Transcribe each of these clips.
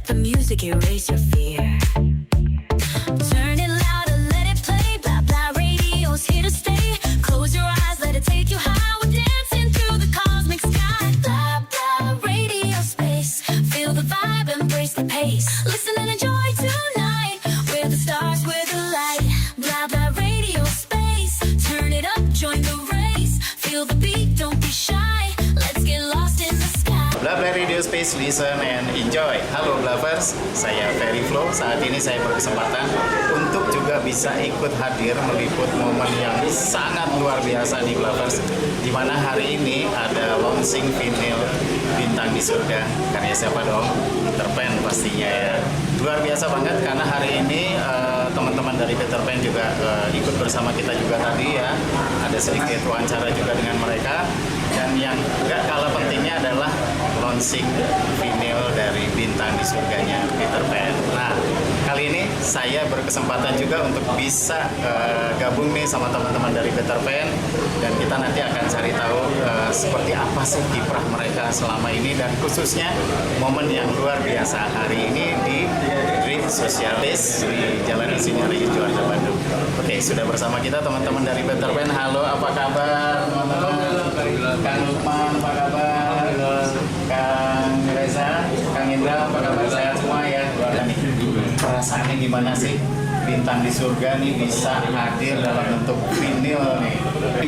the music, erase your fear. Turn it louder, let it play. Blah blah radio's here to stay. Close your eyes, let it take you high. We're dancing through the cosmic sky. Blah blah radio space. Feel the vibe, embrace the pace. Listen and enjoy tonight. We're the stars, we're the light. Blah blah radio space. Turn it up, join the race. Feel the beat, don't be shy. Let's get lost in the sky. Blabla Radio Space, listen and enjoy. Halo Blavers, saya Ferry Flow. Saat ini saya berkesempatan untuk juga bisa ikut hadir meliput momen yang sangat luar biasa nih Blavers, di mana hari ini ada launching vinyl Bintang di Surga. Karya siapa dong? Peter Pan pastinya ya. Luar biasa banget karena hari ini teman-teman dari Peter Pan juga ikut bersama kita juga tadi ya. Ada sedikit wawancara juga dengan mereka. Dan yang gak kalah pentingnya adalah launching vinyl dari Bintang di Surganya Peter Pan. Nah, kali ini saya berkesempatan juga untuk bisa gabung nih sama teman-teman dari Peter Pan. Dan kita nanti akan cari tahu seperti apa sih kiprah mereka selama ini. Dan khususnya momen yang luar biasa hari ini di Dream Socialist di Jalan Insinyur Juanda, Bandung. Oke, sudah bersama kita teman-teman dari Peter Pan. Halo, apa kabar teman-teman? Kang Lukman, apa kabar? Kang Reza, Kang Indra, apa kabar? Sehat semua ya? Perasaannya gimana sih? Bintang di Surga nih bisa hadir dalam bentuk vinyl nih.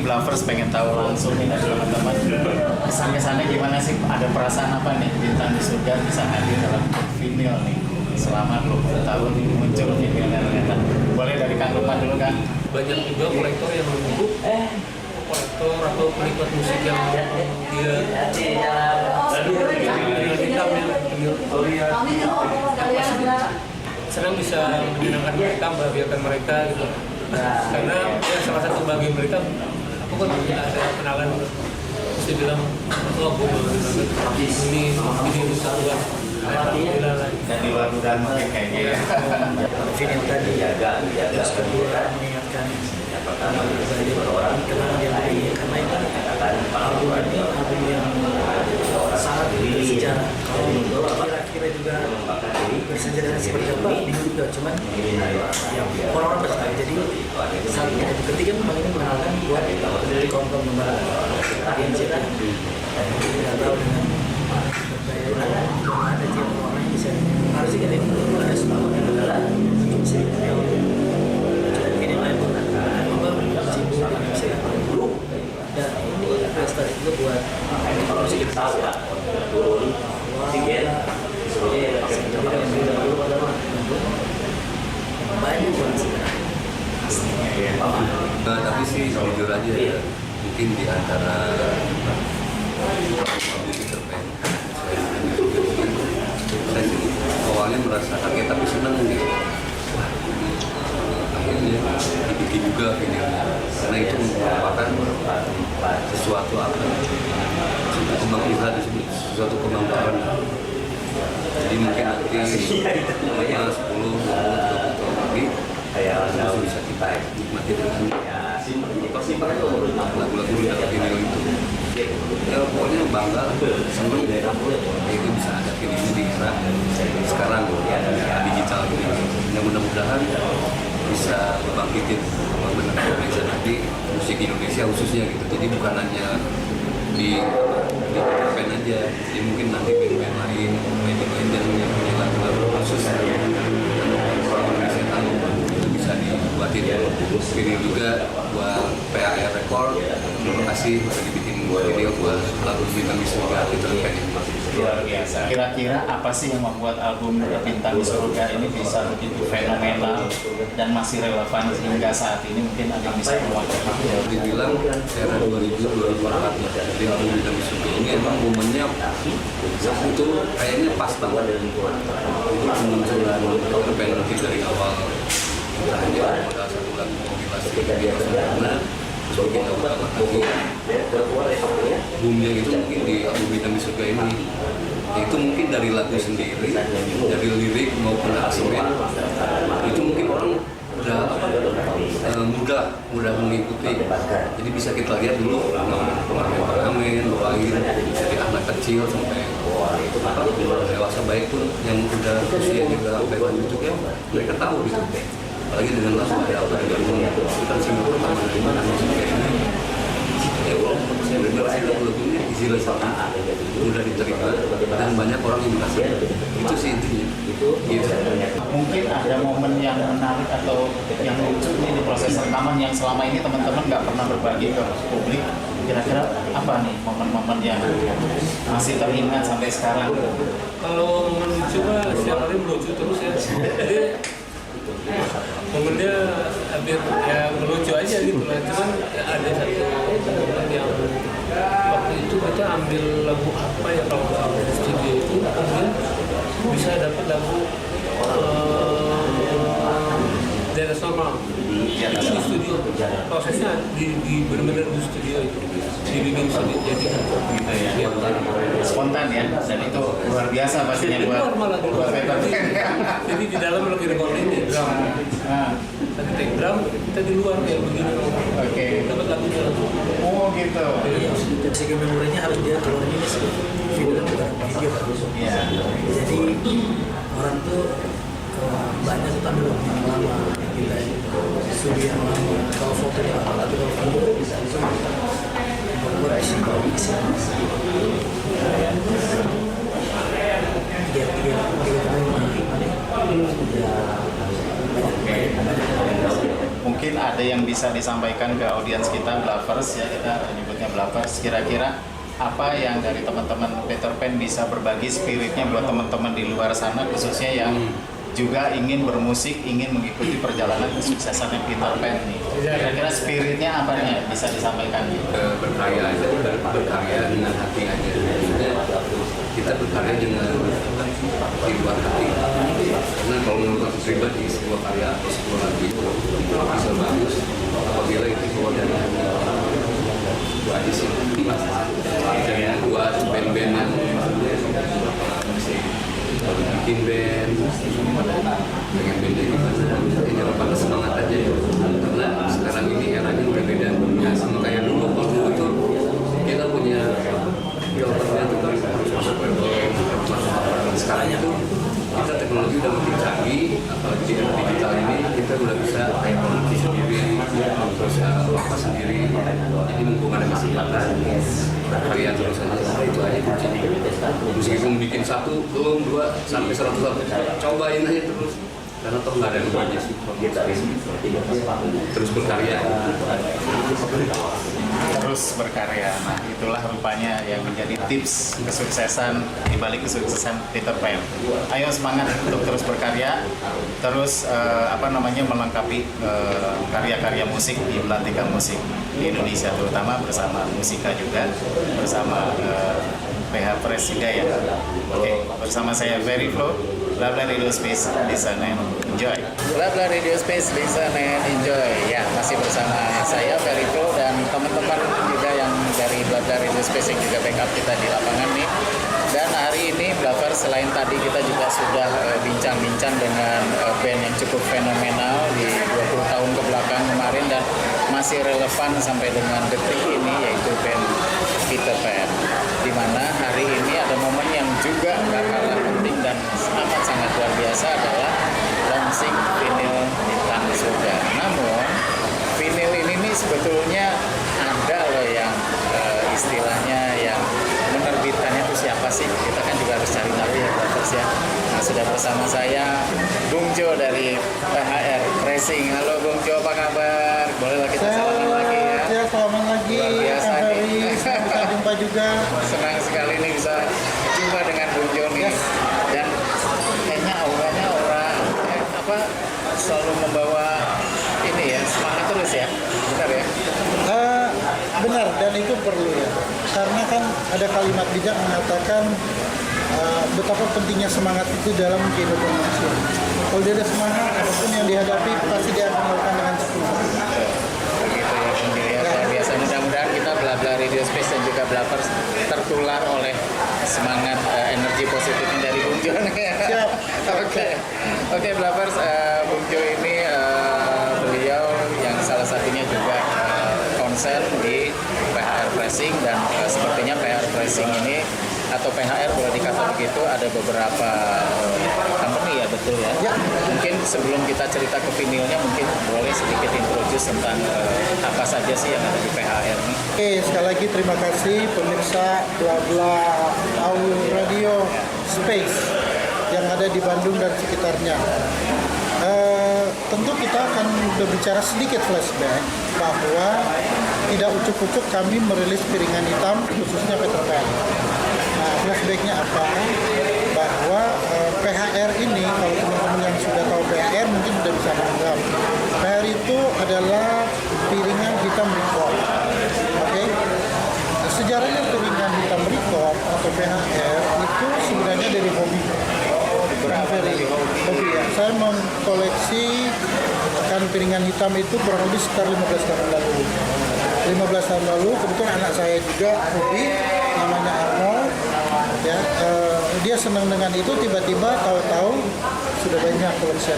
Blavers pengen tahu langsung nih dari teman-teman. Kesan-kesannya gimana sih? Ada perasaan apa nih Bintang di Surga bisa hadir dalam bentuk vinyl nih? Selama 20 tahun muncul vinylnya ternyata. Boleh dari Kang Lukman dulu kan? Banyak juga kolektor yang menunggu kolektor atau penikmat musik yang dia senang bisa menyenangkan mereka, membahagiakan mereka gitu. Karena ya salah satu bagi mereka, aku kan ada kenalan mesti bilang itu aku ini bisa buat dan di luar dugaan mungkin kayaknya ya. Vinyl tadi terus kedua mengingatkan orang kenal yang lain karena itu album ini album yang sangat bersejarah. Kalau kira-kira juga bersejarah seperti apa bingung juga, cuman yang orang-orang bertahu. Jadi saat ketika paling mengenalkan buat dari kaum-kaum nomor yang tidak tahu dengan ada jiwa orang yang bisa harusnya kita itu ada semua adalah bisa ini lain dan ini prestasi juga buat harus kita tahu ya banyak tapi sih jujur aja ya, mungkin di antara Peter Pan saya sih awalnya merasa kaget tapi senang gitu. Wah, akhirnya dibikin juga videonya karena itu merupakan sesuatu apa kemampuan disebut sesuatu kemampuan. Jadi mungkin nanti 10, 20 tahun lagi masih bisa kita nikmati dengan lagu-lagu di dalam video itu. Ya pokoknya bangga, senang itu bisa ada video di era sekarang digital gitu. Yang mudah-mudahan bisa membangkitin benar-benar nanti musik Indonesia khususnya gitu. Jadi bukan hanya di Pen aja, jadi mungkin nanti band-band lain, band-band yang punya lagu-lagu khusus orang Indonesia tahu itu bisa dibuatin video juga buat PAR Record. Terima kasih udah dibikin video buat lagu Bintang di Surga Peter Pan ini. Luar biasa. Kira-kira apa sih yang membuat album Bintang di Surga ini bisa begitu fenomenal dan masih relevan hingga saat ini? Mungkin ada yang bisa mewakili. Dibilang era 2000-2004 jadi album Bintang di Surga ini emang momennya itu kayaknya pas banget. Itu kemunculan Peter Pan mungkin dari awal kita hanya modal satu lagu kompilasi dia sempurna. Terus kita udah lagi boomnya itu mungkin di album Bintang di Surga ini. Itu mungkin dari lagu sendiri, dari lirik maupun aransemen itu mungkin orang udah mudah mengikuti. Jadi bisa kita lihat dulu pengamen doain dari anak kecil sampai dewasa baik pun yang udah usia juga sampai lanjut ya mereka tahu gitu. Apalagi dengan lagu ada apa yang kan Singapura sama dari mana musiknya ini. Ya walaupun saya benar sih lagu ini easy listening, mudah diterima dan banyak orang yang merasa itu sih intinya. Gitu. Mungkin ada momen yang menarik atau yang lucu nih di proses rekaman yang selama ini teman-teman nggak pernah berbagi ke publik. Kira-kira apa nih momen-momen yang masih teringat sampai sekarang? Kalau melucu mah setiap hari melucu terus ya. Jadi momennya hampir ya melucu aja gitu lah. Cuman ada satu momen yang waktu itu kita ambil lagu apa ya kalau di studio itu kemudian bisa dapat lagu Dance Normal di studio. Prosesnya di benar-benar di studio itu dibikin sedikit jadi Gitu ya. Spontan ya, dan itu luar biasa pastinya di buat luar malah di luar. Peter Pan. Jadi di dalam lagi recording di drum. Nah, Tadi take drum, kita di luar kayak begini. oke. Dapat lagunya langsung. Oh gitu. Iya, segi memorinya harus dia keluar ini sih video bukan video kan. Iya. Jadi orang tuh banyak tuh ambil waktu yang lama kita studi yang lama kalau fotonya lama tapi kalau video bisa buat isi Mungkin ada yang bisa disampaikan ke audiens kita, Blavers ya, kita nyebutnya Blavers. Kira-kira apa yang dari teman-teman Peter Pan bisa berbagi spiritnya buat teman-teman di luar sana, khususnya yang juga ingin bermusik, ingin mengikuti perjalanan kesuksesannya Peter Pan nih. Kira-kira spiritnya apa nih bisa disampaikan? Berkarya aja, berkarya dengan hati aja. Maksudnya kita berkarya dengan di luar hati. Karena kalau menurut aku pribadi sebuah karya atau sebuah lagu itu bisa bagus apabila itu keluar dari hati. Itu aja sih. Dan buat band-band yang bikin band, pengen beda gimana, jangan patah semangat aja ya. Karena sekarang ini eranya udah beda, ya sama kayak dulu. Kalau dulu tuh kita punya filternya tuh harus masuk label, harus masuk apa. Sekarang itu kita teknologi udah makin canggih, apalagi di era digital ini kita udah bisa kayak produksi sendiri, terus apa sendiri. Jadi mumpung ada kesempatan, karya terus aja, itu aja kunci. Meskipun bikin satu, belum, 2, sampai 100 lagu, cobain aja terus. Karena toh nggak ada lupanya sih. Terus berkarya. Terus berkarya. Nah, itulah rupanya yang menjadi tips kesuksesan di balik kesuksesan Peter Pan. Ayo semangat untuk terus berkarya, terus melengkapi karya-karya musik di Belantika Musik di Indonesia, terutama bersama Musika juga, bersama PH Press juga ya. Oke, bersama saya Very Flow, Bla Bla Radio Space, listen and enjoy. Bla Bla Radio Space, listen and enjoy. Ya, masih bersama saya Very Flow dan teman-teman juga yang dari Bla Bla Radio Space yang juga backup kita di lapangan nih. Dan hari ini Blavers, selain tadi kita juga sudah bincang-bincang dengan band yang cukup fenomenal di 20 tahun kebelakang kemarin dan masih relevan sampai dengan detik ini, yaitu band Peter Pan. Di mana hari ini ada momen yang juga gak kalah penting dan amat sangat luar biasa adalah launching vinyl Hitam Surga. Namun vinyl ini nih sebetulnya ada loh yang istilahnya yang menerbitkannya itu siapa sih? Kita kan juga harus cari tahu ya, Blavers ya. Nah, sudah bersama saya Bung Jo dari PHR Pressing. Halo Bung Jo, apa kabar? Bolehlah kita salaman lagi ya. Ya, selamat lagi. Luar biasa Kang nih. Ferry. Kita jumpa juga. Senang sekali nih bisa jumpa dengan Bung Jo nih. Yes. Dan kayaknya auranya selalu membawa ini ya, semangat terus ya. Benar ya? Benar, dan itu perlu ya. Karena kan ada kalimat bijak mengatakan betapa pentingnya semangat itu dalam kehidupan manusia. Kalau dia ada semangat, apapun yang dihadapi pasti dia akan melakukan dengan sempurna. Begitu ya Bung Jo ya. Luar biasa. Mudah-mudahan kita Bla Bla Radio Space dan juga Blavers tertular oleh semangat energi positifnya dari Bung Jo nih ya. Siap. Oke Blavers, Bung Jo ini beliau yang salah satunya juga konser di PR Pressing dan sepertinya PR Pressing ini atau PHR boleh dikata begitu ada beberapa company ya, betul ya? Ya. Mungkin sebelum kita cerita ke vinilnya mungkin boleh sedikit introduce tentang apa saja sih yang ada di PHR ini. Oke, sekali lagi terima kasih pemirsa Bla Bla Audio Radio Space yang ada di Bandung dan sekitarnya. Tentu kita akan berbicara sedikit flashback bahwa tidak ucuk-ucuk kami merilis piringan hitam khususnya Peter Pan. Nah, flashbacknya apa? Bahwa PHR ini, kalau teman-teman yang sudah tahu PHR mungkin sudah bisa menganggap PHR itu adalah piringan hitam record. Oke? Sejarahnya piringan hitam record atau PHR itu sebenarnya dari hobi. Dari hobi ya. Saya mengkoleksi kan piringan hitam itu kurang lebih sekitar 15 tahun lalu. 15 tahun lalu kebetulan anak saya juga hobi, namanya Arnold. Ya, dia senang dengan itu, tiba-tiba tahu-tahu sudah banyak koleksi.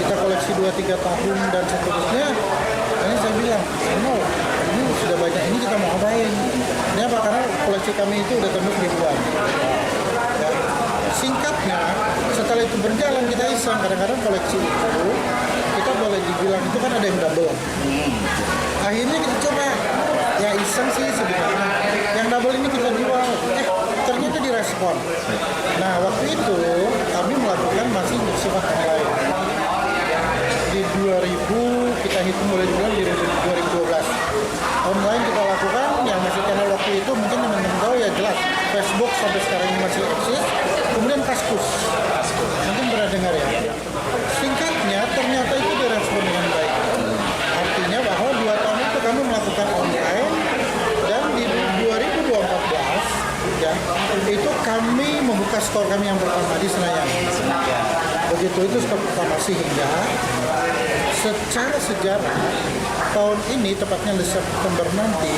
Kita koleksi 2-3 tahun dan seterusnya. Ini saya bilang, Arnold, ini sudah banyak, ini kita mau ngapain? Ini apa? Karena koleksi kami itu udah tembus ribuan. Ya. Singkatnya, setelah itu berjalan kita iseng, kadang-kadang koleksi itu kita boleh dibilang itu kan ada yang double. Akhirnya kita coba, ya iseng sih sebenarnya. Yang double ini kita jual, ternyata direspon. Nah waktu itu kami melakukan masih bersifat online. Di 2000 kita hitung mulai dibilang di 2012. Online kita lakukan, yang masih channel waktu itu mungkin teman-teman tahu ya jelas. Facebook sampai sekarang ini masih eksis. Kemudian Kaskus, mungkin pernah dengar ya. Singkatnya ternyata itu direspon dengan baik. Artinya bahwa 2 tahun itu kami melakukan online dan di 2014 ya itu kami membuka store kami yang pertama di Senayan. Begitu itu store pertama sehingga secara sejarah tahun ini tepatnya di September nanti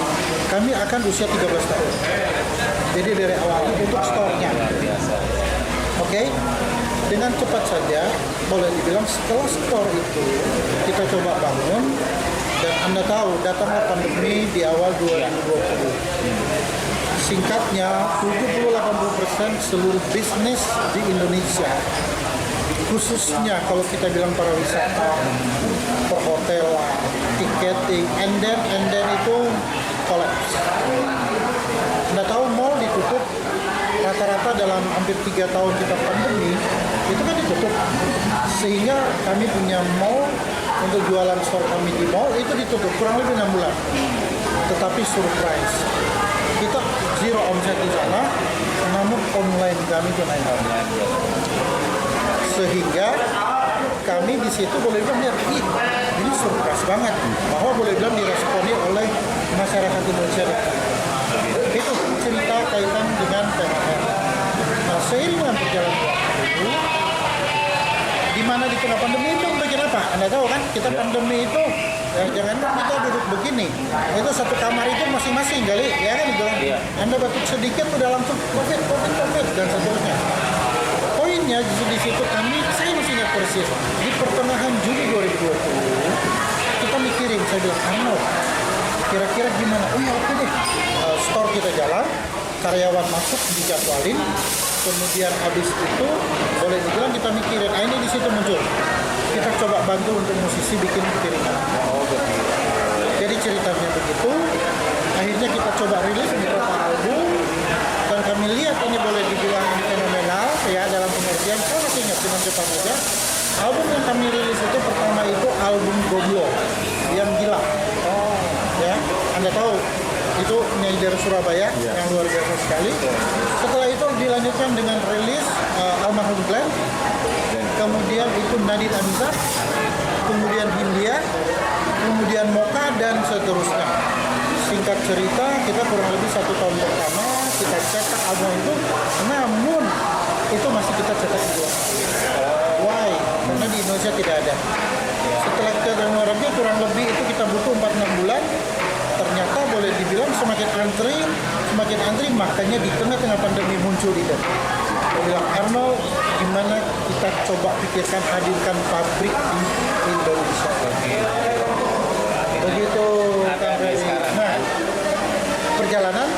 kami akan usia 13 tahun. Jadi dari awal untuk store-nya. Oke, dengan cepat saja boleh dibilang setelah store itu kita coba bangun dan Anda tahu datanglah pandemi di awal 2020. Singkatnya 70-80% seluruh bisnis di Indonesia, khususnya kalau kita bilang para wisata, perhotelan, tiketing, and then itu kolaps. Anda tahu mall ditutup rata-rata dalam hampir 3 tahun kita pandemi itu kan ditutup, sehingga kami punya mall untuk jualan store kami di mall itu ditutup kurang lebih 6 bulan. Tetapi surprise, kita zero omset di sana, namun online kami itu naik. Sehingga kami di situ boleh bilang ya, ini surprise banget bahwa boleh bilang diresponi oleh masyarakat Indonesia. Itu cerita kaitan dengan PHR. Nah, seiring dengan perjalanan waktu, di mana di tengah pandemi itu bikin apa? Anda tahu kan, kita pandemi itu jangan kita duduk begini, itu satu kamar itu masing-masing kali, ya kan itu. Anda batuk sedikit udah langsung COVID dan seterusnya. Poinnya di situ saya masih ingat persis di pertengahan Juli 2020 kita mikirin, saya bilang Arnold, kira-kira gimana? Oh ya oke deh, store kita jalan, karyawan masuk dijadwalin, kemudian habis itu boleh dibilang kita mikirin, ini di situ muncul. Kita coba bantu untuk musisi bikin piringan. Jadi ceritanya begitu. Akhirnya kita coba rilis beberapa album dan kami lihat ini boleh dibilang fenomenal ya dalam pengertian. Saya masih ingat dengan cepat aja. Album yang kami rilis itu pertama itu album Gomblo yang gila. Ya, Anda tahu itu penyanyi dari Surabaya yang luar biasa sekali. Setelah itu dilanjutkan dengan rilis Almarhum Glenn, kemudian itu Nadine Amizah, kemudian Hindia, kemudian Moka dan seterusnya. Singkat cerita, kita kurang lebih 1 tahun pertama kita cetak album itu, namun itu masih kita cetak di luar. Why? Karena di Indonesia tidak ada. Setelah kita dengarnya kurang lebih itu kita butuh 4-6 bulan. Ternyata boleh dibilang semakin antri, makanya di tengah-tengah pandemi muncul ide. Saya bilang, Arnold, gimana kita coba pikirkan hadirkan pabrik di Indonesia. Begitu. Nah, perjalanan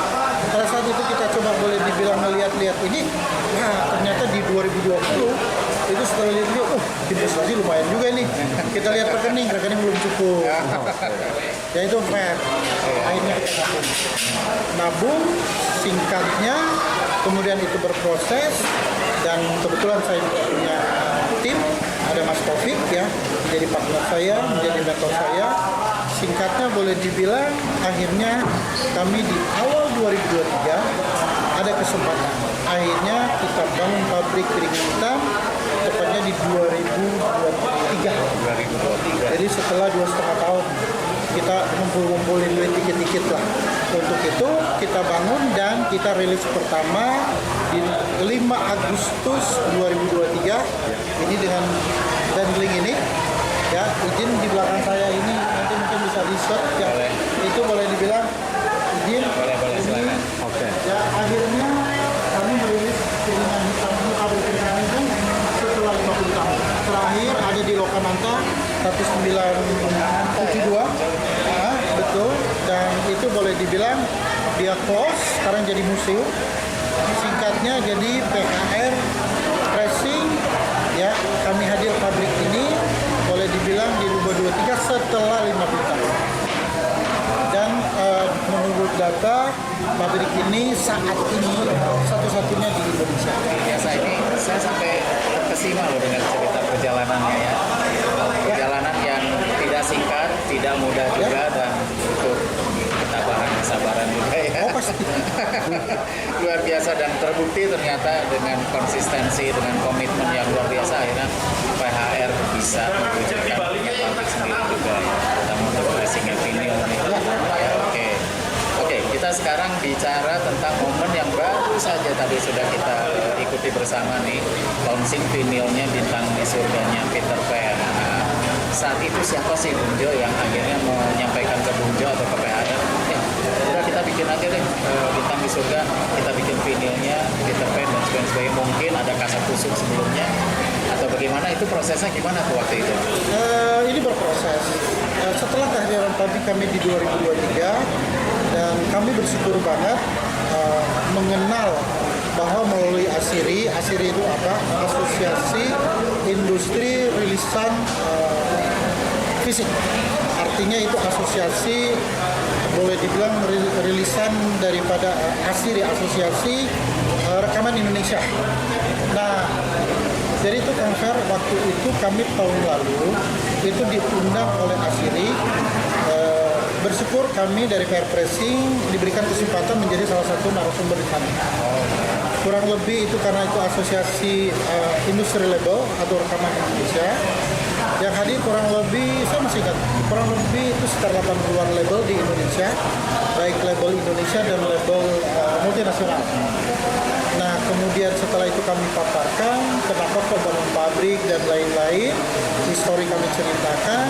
pada saat itu kita coba nggak boleh dibilang ngeliat-liat ini, nah ternyata di 2020 itu setelah lihat-lihat, investasi lumayan juga nih. Kita lihat rekening belum cukup. Ya itu fair. Akhirnya kita nabung, singkatnya, kemudian itu berproses, dan kebetulan saya juga punya tim, ada Mas Taufik ya, menjadi partner saya, menjadi mentor saya. Singkatnya boleh dibilang akhirnya kami di awal 2023 ada kesempatan. Akhirnya kita bangun pabrik piring hitam tepatnya di 2023. Jadi setelah 2,5 tahun kita ngumpulin duit dikit-dikit lah. Untuk itu kita bangun dan kita rilis pertama di 5 Agustus 2023 ini dengan handling ini. Ya, izin di belakang saya ini nanti mungkin bisa di-shot ya. Itu boleh dibilang izin. Boleh silakan. Oke. Ya, akhirnya kami merilis piringan hitam ini, pabrik piringan itu setelah 50 tahun. Terakhir ada di Lokananta 1972. Nah, betul. Dan itu boleh dibilang dia close, sekarang jadi museum. Singkatnya jadi PHR Pressing ya, kami hadir pabrik ini boleh dibilang di 2023 setelah 50 tahun. Dan menurut data pabrik ini saat ini satu-satunya di Indonesia. Biasa ini saya sampai terkesima loh dengan cerita perjalanannya ya. Perjalanan yang tidak singkat, tidak mudah juga, dan butuh ketabahan, kesabaran juga ya. Oh pasti. Luar biasa, dan terbukti ternyata dengan konsistensi, dengan komitmen yang luar biasa akhirnya PHR bisa mewujudkan pabrik sendiri juga ya. Kita untuk pressing vinyl nih. Ya, Oke, kita sekarang bicara tentang momen yang baru saja tadi sudah kita ikuti bersama nih, launching vinylnya Bintang di Surganya Peter Pan. Nah, saat itu siapa sih Bung Jo yang akhirnya menyampaikan ke Bung Jo atau ke PHR, udah kita bikin aja deh Bintang di Surga, kita bikin vinylnya Peter Pan dan sebagainya. Mungkin ada kaset kusuk sebelumnya atau bagaimana, itu prosesnya gimana tuh waktu itu? Ini berproses. Setelah kehadiran pabrik kami di 2023 dan kami bersyukur banget mengenal bahwa melalui ASIRI itu apa? Asosiasi Industri Rilisan Fisik. Artinya itu asosiasi, boleh dibilang rilisan daripada ASIRI, Asosiasi Rekaman Indonesia. Nah, jadi itu konser waktu itu kami tahun lalu itu diundang oleh ASIRI. Bersyukur kami dari PR Pressing diberikan kesempatan menjadi salah satu narasumber di sana. Kurang lebih itu karena itu asosiasi industri label atau rekaman Indonesia yang hadir kurang lebih, saya masih ingat, kurang lebih itu sekitar 80-an label di Indonesia, baik label Indonesia dan label multinasional. Nah, kemudian setelah itu kami paparkan kenapa kok bangun pabrik dan lain-lain, histori kami ceritakan,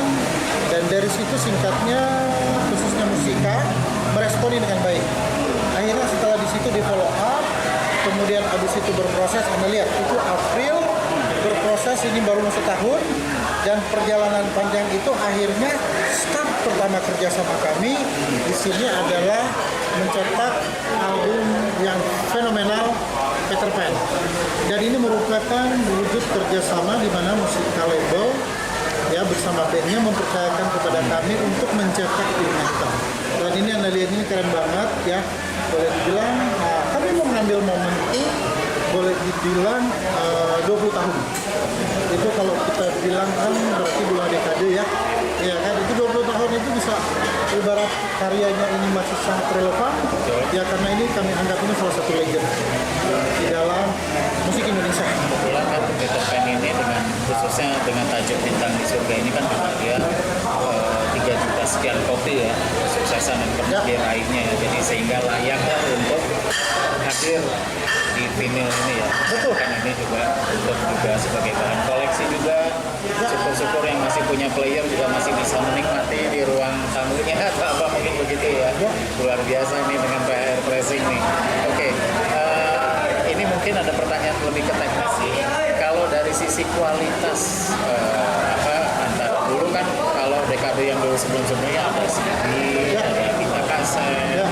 dan dari situ singkatnya khususnya Musika meresponi dengan baik. Akhirnya setelah di situ di follow up, kemudian habis itu berproses. Anda lihat itu April berproses, ini baru masuk tahun, dan perjalanan panjang itu akhirnya start pertama kerjasama kami di sini adalah mencetak album yang fenomenal Peter Pan. Dan ini merupakan wujud kerjasama di mana Musika label ya bersama bandnya mempercayakan kepada kami untuk mencetak piringan hitam. Dan ini Anda lihat ini keren banget ya. Boleh dibilang kami mau mengambil momen itu boleh dibilang 20 tahun. Itu kalau kita bilang kan berarti 2 dekade ya. Ya kan, itu 20 tahun itu bisa ibarat karyanya ini masih sangat relevan. Ya karena ini kami anggap ini salah satu legend di dalam musik Indonesia. Kebetulan kan Peter Pan ini dengan khususnya dengan tajuk Bintang di Surga ini kan juga dia 3 juta sekian kopi ya, kesuksesan yang pernah diraihnya ya. Jadi sehingga layaknya untuk hadir di vinyl ini ya. Betul. Kan ini juga untuk juga sebagai bahan koleksi juga. Syukur-syukur yang masih punya player juga masih bisa menikmati di ruang tamunya atau apa mungkin begitu ya. Luar biasa nih dengan PR Pressing nih. Oke, ini mungkin ada pertanyaan lebih ke teknis sih. Kalau dari sisi kualitas antara dulu kan kalau dekade yang dulu sebelum-sebelumnya ada CD, ada pita kaset,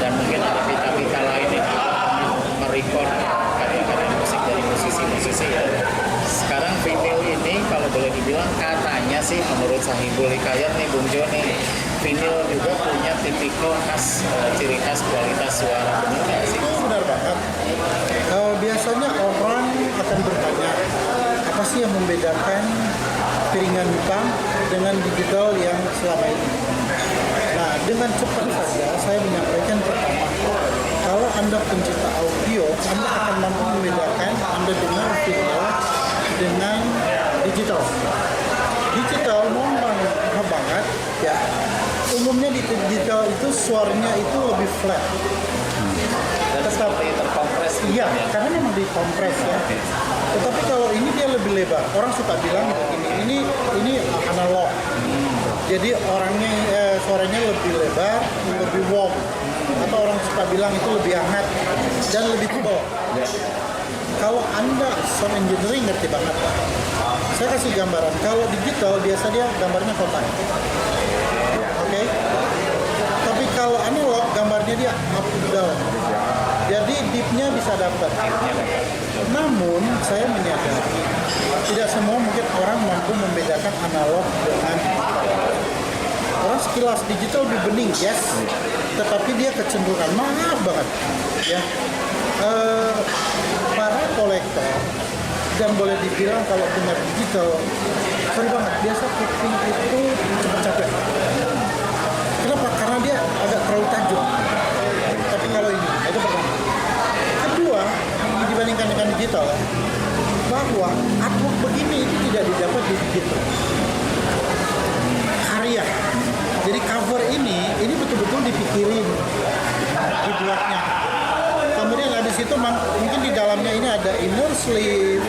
dan mungkin ada pita-pita lain yang merecord karya-karya musik dari musisi-musisi ya. Sekarang vinyl ini kalau boleh dibilang katanya sih menurut Sahibul Hikayat nih Bung Jo nih, vinyl juga punya tipikal khas, ciri khas kualitas suara, benar nggak sih? Itu benar banget. Biasanya orang akan bertanya, apa sih yang membedakan piringan hitam dengan digital yang selama ini? Nah, dengan cepat saja saya menyampaikan pertama, kalau Anda pencipta audio, Anda akan mampu membedakan Anda dengar vinyl dengan digital. Digital memang banget ya. Umumnya di digital itu suaranya itu lebih flat. Seperti terkompres gitu Iya, ya. karena memang dikompres ya. Tetapi kalau ini dia lebih lebar. Orang suka bilang begini, ini analog. Jadi orangnya suaranya lebih lebar, lebih warm. Atau orang suka bilang itu lebih hangat dan lebih tebal. Kalau Anda sound engineering ngerti banget. Saya kasih gambaran. Kalau digital biasa dia gambarnya kotak. Oke. Tapi kalau analog gambarnya dia up down. Jadi deep-nya bisa dapat. Namun saya menyadari tidak semua mungkin orang mampu membedakan analog dengan digital. Orang sekilas digital lebih bening, yes, tetapi dia kecenderungan maaf banget, ya. Para kolektor dan boleh dibilang kalau dengar digital, sorry banget, biasa kuping itu cepat capek. Kenapa? Karena dia agak terlalu tajam. Tapi kalau ini, itu pertama. Kedua, dibandingkan dengan digital, bahwa artwork begini itu tidak didapat di digital. Karya. Jadi cover ini betul-betul dipikirin, dibuatnya. Kemudian ada situ mungkin di dalamnya ini ada inner sleeve,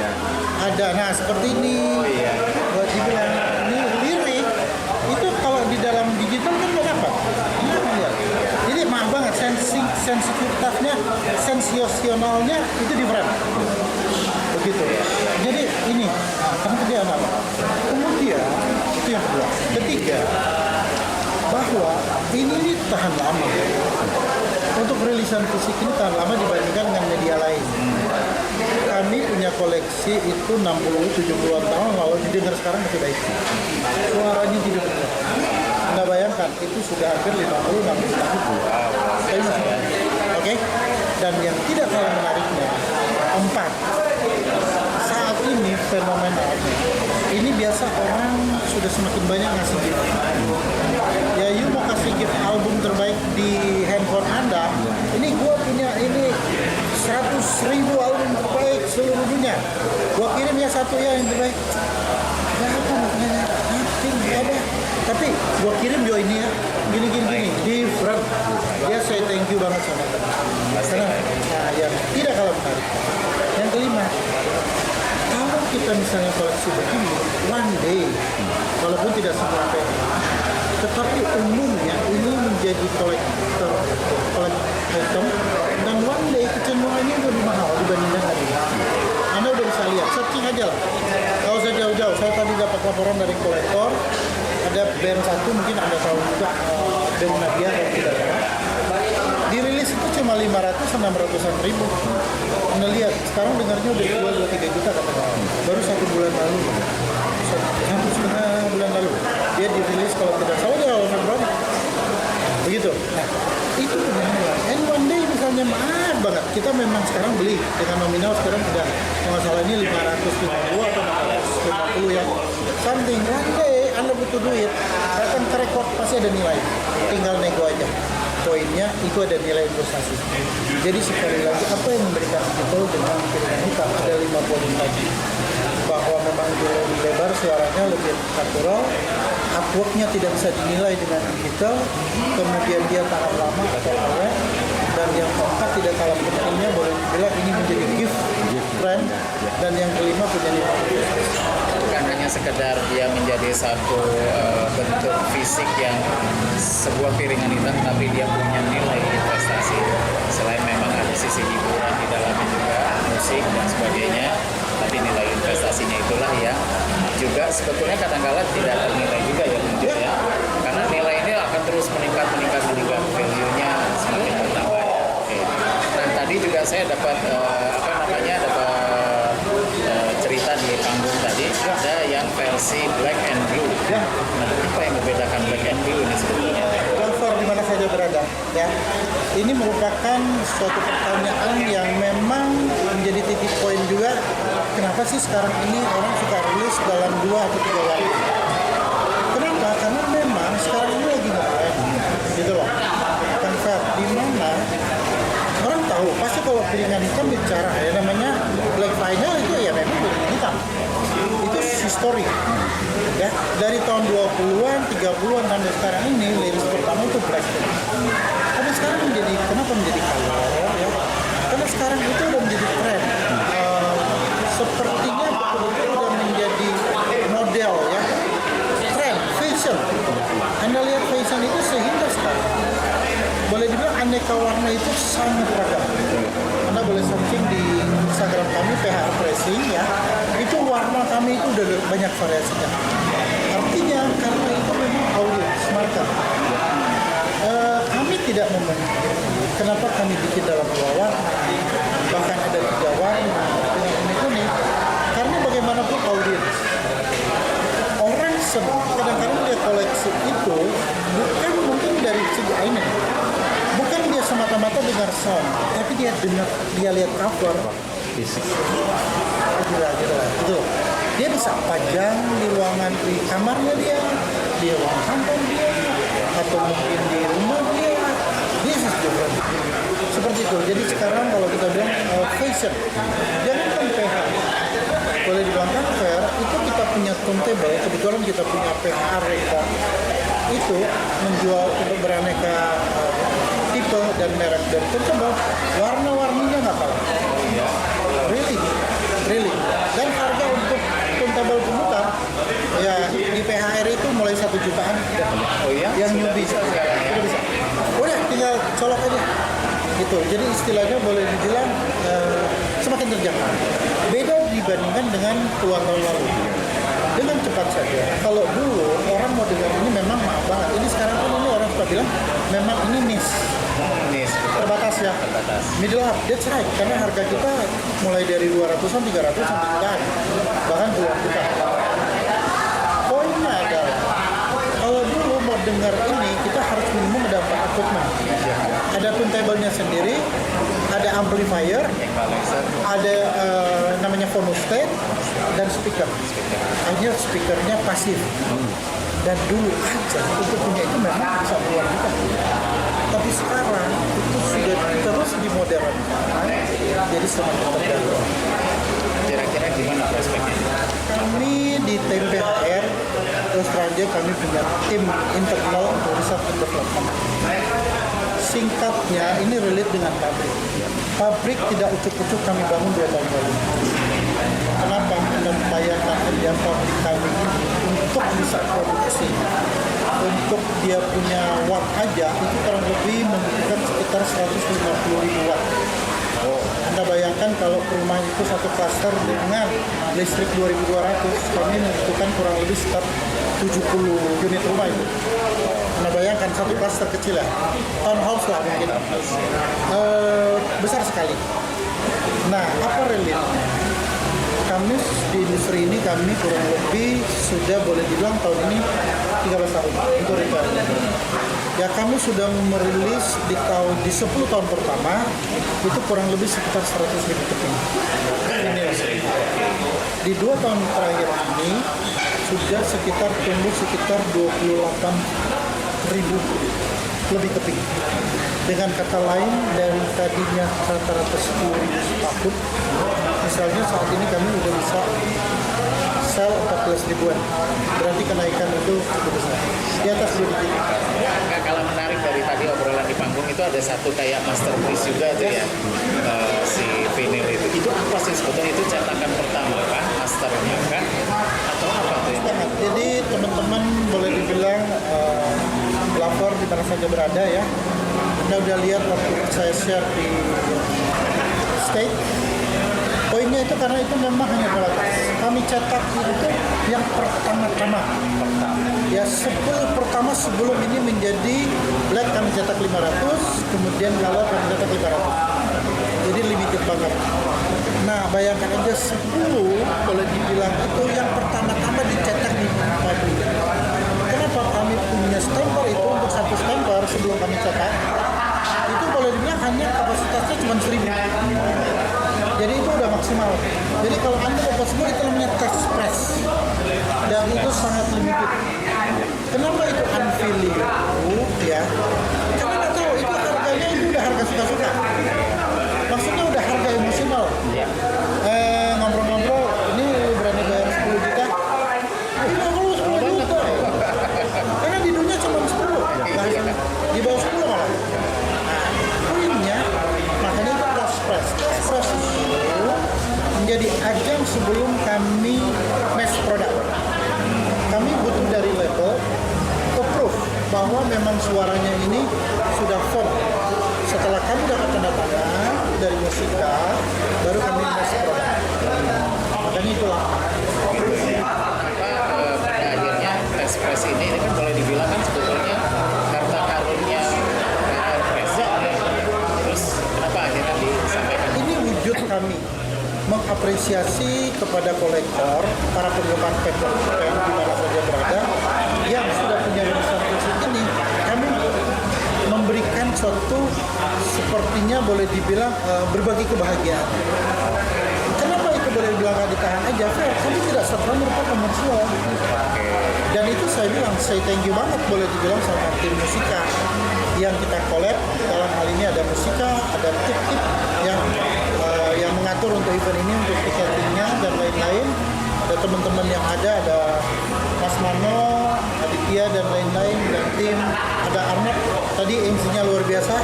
ada nah seperti ini. Buat dibilang ini lirik itu kalau di dalam digital kan nggak dapat. Iya. Jadi maaf banget sensitivitasnya, sensasionalnya itu different. Begitu. Jadi ini karena dia apa? Kemudian itu yang kedua. Ketiga, bahwa ini tahan lama. Untuk rilisan fisik ini tahan lama dibandingkan dengan media lain. Kami punya koleksi itu 60-70an tahun lalu, didengar sekarang masih baik. Suaranya tidak benar. Anda bayangkan, itu sudah hampir 50-60 tahun. Tapi masih baik. Oke? Dan yang tidak kalah menariknya, 4. Saat ini fenomenalnya, ini biasa orang sudah semakin banyak ngasih gift. Ya, you mau kasih gift album terbaik di handphone Anda, ini gua punya ini 100.000 album terbaik seluruh dunia. Gua kirim ya satu ya yang terbaik. Ya apa maknanya? Nggak ada. Tapi gua kirim yo ini ya, gini different. Ya saya thank you banget sama teman. Karena nah, yang tidak kalah menarik. Yang kelima, kalau kita misalnya koleksi begini, one day, walaupun tidak semua tetapi umumnya ini menjadi kolektor item dan one day kecenderungannya lebih mahal dibandingkan hari ini. Anda udah bisa lihat, searching aja lah. Kalau saya jauh-jauh, saya tadi dapat laporan dari kolektor, ada band satu mungkin Anda tahu juga, band Nadia kalau tidak salah. Dirilis itu cuma 500-600-an ribu. Anda lihat, sekarang dengarnya udah 2-3 juta katanya. Baru 1 bulan lalu. 1,5 bulan lalu. Dia dirilis kalau tidak salah di awal Februari. Begitu. Nah, itu benar. And one day misalnya maaf banget, kita memang sekarang beli dengan nominal sekarang sudah masalah ini 550 atau 450 ya. Something one day Anda butuh duit, akan terekod pasti ada nilai. Tinggal nego aja. Poinnya itu ada nilai investasi. Jadi sekali lagi apa yang memberikan itu dengan piringan hitam ada 5 poin tadi. Bahwa memang dia lebih lebar, suaranya lebih natural, artworknya tidak bisa dinilai dengan digital, kemudian dia tahan lama atau awet, dan yang keempat tidak kalah pentingnya boleh dibilang ini menjadi gift brand, dan yang kelima punya nilai investasi. Bukan hanya sekedar dia menjadi satu bentuk fisik yang sebuah piringan hitam, tapi dia punya nilai investasi. Selain memang ada sisi hiburan di dalamnya juga, musik dan sebagainya, tapi nilai investasinya itulah yang juga sebetulnya kadang-kala tidak ternilai juga ya Bung ya. Karena nilai ini akan terus meningkat, value-nya semakin bertambah. Oke. Nah tadi juga saya saya dapat dapat cerita di panggung tadi ada yang versi black and blue. Ya. Nah, apa yang membedakan black and blue ini sebetulnya? Lover di mana saja berada, ya. Ini merupakan suatu pertanyaan yang memang menjadi titik poin juga. Kenapa sih sekarang ini orang suka rilis dalam 2 atau 3 warna? Kenapa? Karena memang sekarang ini lagi ngetren, gitu loh. Convert di mana orang tahu pasti kalau piringan hitam bicara ya namanya Black Final itu ya memang piringan hitam. Itu history. Ya, dari tahun 20-an, 30-an sampai sekarang ini liris pertama itu black. Tapi sekarang kenapa menjadi color ya? Karena sekarang itu udah menjadi tren. Sepertinya betul-betul udah menjadi model ya. Tren, fashion. Anda lihat fashion itu sehingga sekarang boleh dibilang aneka warna itu sangat beragam. Anda boleh searching di Instagram kami PHR Pressing ya. Itu warna kami itu udah banyak variasinya. Artinya karena itu memang audiens market. Kami tidak membenci. Kenapa kami bikin dalam 2 warna, bahkan ada 3 warna dengan unik-unik? Karena bagaimanapun audiens. Orang senang. Kadang-kadang dia koleksi itu bukan mungkin dari segi ini. Bukan dia semata-mata dengar sound, tapi dia lihat cover. Fisik. Gitu. Dia bisa pajang di ruangan di kamarnya dia, di ruang kantor dia, atau mungkin di rumah dia. Dia juga seperti itu. Jadi sekarang kalau kita bilang fashion, jangankan PH, boleh dibilang kan fair, itu kita punya turntable, kebetulan kita punya PHR Record itu menjual untuk beraneka tipe dan merek dan turntable, warna-warninya nggak kalah. Really. Dan harga untuk turntable pemutar ya di PHR itu mulai 1 jutaan. Oh iya? Yang newbie Sudah bisa. Udah tinggal colok aja. Gitu. Jadi istilahnya boleh dibilang semakin terjangkau. Beda dibandingkan dengan puluhan tahun lalu. Dengan cepat saja. Kalau dulu orang mau dengar ini memang maaf banget. Ini sekarang kan ini orang suka bilang memang ini niche. Terbatas ya. Terbatas. Middle up, that's right. Karena harga kita mulai dari 200-an, 300 sampai jutaan. Bahkan puluhan juta. Poinnya adalah kalau dulu mau dengar ini kita harus minimum ada 4 equipment. Ada turntable-nya sendiri, ada amplifier, ada namanya phonostat dan speaker. Hanya speakernya pasif. Dan dulu aja untuk punya itu memang bisa puluhan juta. Tapi sekarang itu sudah terus dimodernkan, jadi semakin terjangkau. Kira-kira gimana prospeknya? Kami di tim PHR terus terang kami punya tim internal untuk research and development. Singkatnya ini relate dengan pabrik. Pabrik tidak ucuk-ucuk kami bangun 2 tahun lalu. Kenapa? Anda bayangkan kerja pabrik kami untuk bisa produksi, untuk dia punya watt aja itu kurang lebih membutuhkan sekitar 150.000 watt. Anda bayangkan kalau rumah itu satu klaster dengan listrik 2.200, kami membutuhkan kurang lebih sekitar 70 unit rumah itu. Anda bayangkan satu klaster kecil ya, townhouse lah mungkin. Besar sekali. Nah, apa relate? Kami di industri ini kami kurang lebih sudah boleh dibilang tahun ini 13 tahun untuk repair. Ya kami sudah merilis di 10 tahun pertama itu kurang lebih sekitar 100.000 keping. Di 2 tahun terakhir ini sudah sekitar tumbuh sekitar 28.000 lebih keping. Dengan kata lain dari tadinya rata-rata 10.000 setahun, misalnya saat ini kami sudah bisa sel 14 ribuan. Berarti kenaikan itu cukup besar. Di atas 2 digit. Nggak kalah menarik dari tadi obrolan di panggung itu ada satu kayak masterpiece juga tuh ya. Si vinyl itu. Itu apa sih sebetulnya? Itu cetakan pertama kan? Masternya kan? Atau apa tuh? Jadi teman-teman boleh dibilang lover di mana saja berada ya. Anda udah lihat waktu saya share di state. Poinnya itu karena itu memang hanya kualitas. Kami cetak itu yang pertama-tama. Ya pertama sebelum ini menjadi black kami cetak 500, kemudian color kami cetak 500. Jadi limited banget. Nah, bayangkan aja 10 boleh dibilang itu yang pertama-tama dicetak di pabrik. Kenapa kami punya stamper itu untuk satu stamper sebelum kami cetak? Itu boleh dibilang hanya kapasitasnya cuma 1000. Jadi itu udah maksimal. Jadi kalau Anda dapat semua itu namanya test press. Dan itu sangat limited. Kenapa itu unvalue? Ya. Karena nggak tahu itu harganya itu udah harga suka-suka. Maksudnya udah harga emosional. Ngobrol-ngobrol, ini berani bayar 10 juta. Ini kalau 10 juta. Karena di dunia cuma 10. Di bawah 10 malah. Nah, poinnya, makanya itu test press. Test press itu menjadi ajang sebelum kami mass product. Kami butuh dari label to proof bahwa memang suaranya ini sudah firm. Setelah kami dapat tanda tangan dari Musika, baru kami mass product. Makanya itulah. Pada akhirnya tes press ini kan boleh dibilang kan sebetulnya harta karunnya Airpress. Terus kenapa akhirnya disampaikan? Ini wujud kami mengapresiasi kepada kolektor, para penggemar paper pen di mana saja berada, yang sudah punya rilisan musik ini. Kami memberikan suatu sepertinya boleh dibilang berbagi kebahagiaan. Kenapa itu boleh dibilang nggak ditahan aja? Fair, kami tidak serta merta komersial. Dan itu saya bilang, saya thank you banget boleh dibilang sama tim Musika yang kita collab. Dalam hal ini ada Musika, ada tip-tip yang mengatur untuk event ini, untuk tiketingnya dan lain-lain. Ada teman-teman yang ada Mas Mano, Aditya dan lain-lain, dan tim. Ada Arnab, tadi MC-nya luar biasa,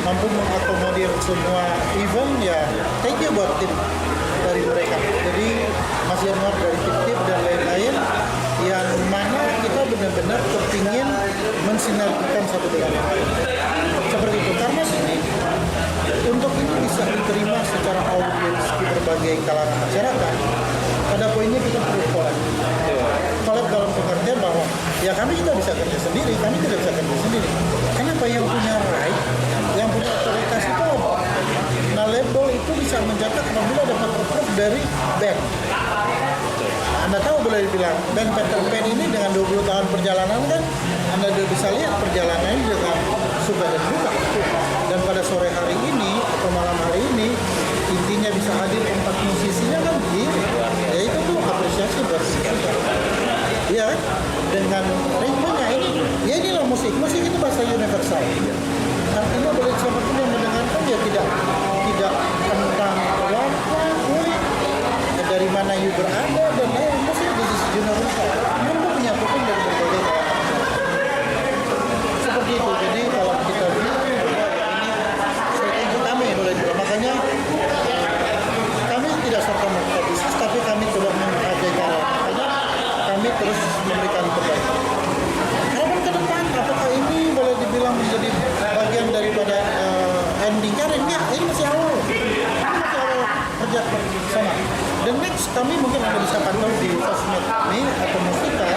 mampu mengakomodir semua event. Ya, thank you buat tim dari mereka. Jadi Mas Yanwar dari tip-tip dan lain-lain, yang mana kita benar-benar kepingin mensinergikan satu dengan yang lain. Seperti itu, karena ini untuk ini bisa diterima secara audiens di berbagai kalangan masyarakat. Pada poinnya kita perlu collab. Collab dalam pengertian bahwa ya kami juga bisa kerja sendiri, kami tidak bisa kerja sendiri. Kenapa yang punya right, yang punya otoritas itu apa? Nah, label itu bisa mencatat apabila dapat approve dari band. Anda tahu boleh dibilang band Peter Pan ini dengan 20 tahun perjalanan kan Anda sudah bisa lihat perjalanannya dengan suka dan duka. Dan pada sore hari ini atau malam hari ini intinya bisa hadir 4 musisinya kan gitu. Ya itu tuh apresiasi buat kita. Ya dengan ritmenya ini, ya inilah musik. Musik itu bahasa universal. Artinya boleh siapapun yang mendengarkan ya tidak tentang warna, kulit, dari mana you berada dan lain. Musik di universal. Mampu menyatukan dari berbagai kalangan. Seperti itu. Jadi kalau kita bilang ini kami boleh juga. Makanya kami tidak serta-merta bisnis, tapi kami coba menghargai cara. Makanya kami terus memberikan kebaikan. Harapan ke depan, apakah ini boleh dibilang menjadi bagian daripada ending karir? Enggak, ini masih awal. Kerja sama. Dan next kami mungkin Anda bisa pantau di sosmed kami atau Musika.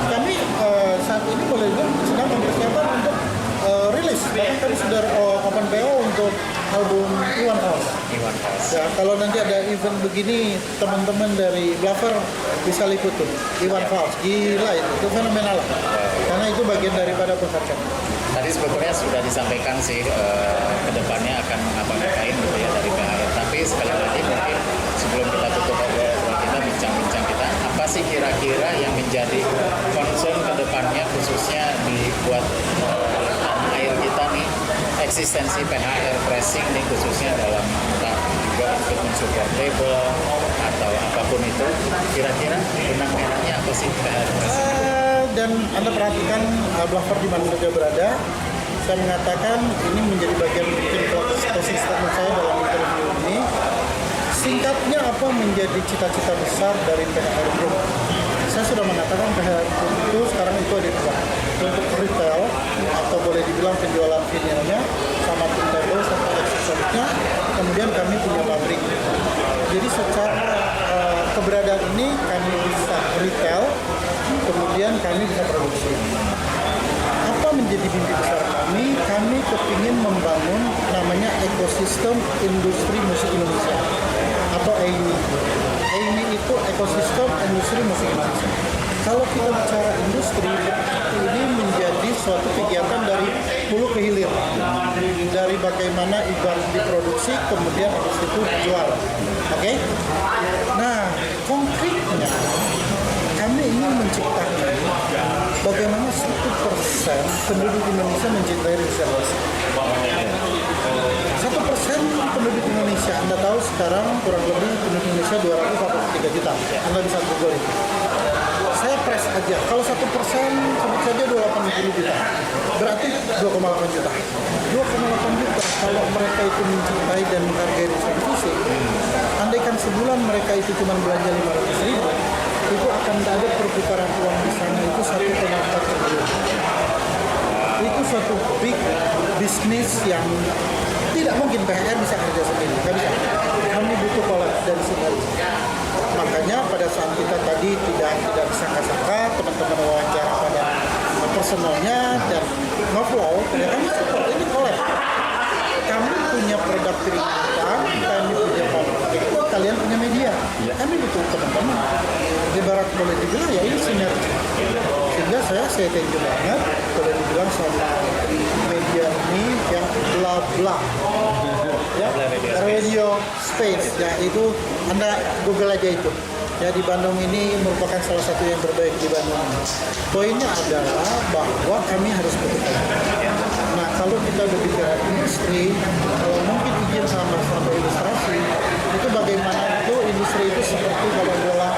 Kami saat ini boleh dibilang sedang mempersiapkan untuk rilis. Bahkan kami sudah open PO untuk album Iwan Fals. Ya, kalau nanti ada event begini, teman-teman dari Blaver bisa liput tuh. Iwan Fals, gila itu fenomenal lah. Karena itu bagian daripada pekerjaan. Tadi sebetulnya sudah disampaikan sih kedepannya akan mengapa-ngapain gitu ya dari PHR. Tapi sekali lagi mungkin sebelum kita tutup obrolan kita, bincang-bincang kita, apa sih kira-kira yang menjadi concern kedepannya khususnya dibuat tanah air kita nih, eksistensi PHR Pressing nih khususnya dalam entah juga untuk mensupport label atau apapun itu, kira-kira benang merahnya apa sih PHR Pressing? Dan Anda perhatikan Blaver di mana saja berada, saya mengatakan ini menjadi bagian mungkin konsisten saya dalam interview ini. Singkatnya apa menjadi cita-cita besar dari PHR Group? Saya sudah mengatakan PHR Group itu sekarang itu ada dua, untuk retail atau boleh dibilang penjualan vinilnya sama turntable serta aksesorisnya. Kemudian kami punya pabrik. Jadi secara keberadaan ini kami bisa retail, kemudian kami bisa produksi. Apa menjadi mimpi besar kami kepingin membangun namanya ekosistem industri musik Indonesia atau EIMI. EIMI itu ekosistem industri musik Indonesia. Kalau kita bicara industri, ini menjadi suatu kegiatan dari hulu ke hilir. Dari bagaimana ibarat diproduksi, kemudian habis itu dijual. Oke? Nah, konkretnya kami ingin menciptakan bagaimana 1% penduduk Indonesia mencintai riset musik. 1% penduduk Indonesia, Anda tahu sekarang kurang lebih penduduk Indonesia 243 juta. Anda bisa google itu. Saya press aja, kalau 1% sebut saja 280 juta, berarti 2,8 juta. 2,8 juta, kalau mereka itu mencintai dan menghargai riset musik, andaikan sebulan mereka itu cuma belanja 500 ribu, itu akan ada perputaran uang di sana itu 1,4 triliun. Itu suatu big bisnis yang tidak mungkin PR bisa kerja sendiri, nggak bisa. Kami butuh kolab dari sinergi. Makanya pada saat kita tadi tidak disangka-sangka, teman-teman wawancara pada personalnya dan ngeflow, ya kami support ini kolab. Kami punya produk keringetan, kami punya publik, kalian punya media. Kami butuh teman-teman. Ibarat boleh dibilang ya ini sinergi. Sehingga saya thank you banget boleh dibilang sama media ini yang bla bla. Ya, radio space ya itu Anda Google aja itu. Ya di Bandung ini merupakan salah satu yang terbaik di Bandung. Poinnya adalah bahwa kami harus betul. Nah kalau kita berbicara industri, kalau mungkin izin sama ilustrasi, itu bagaimana itu industri itu seperti kalau bola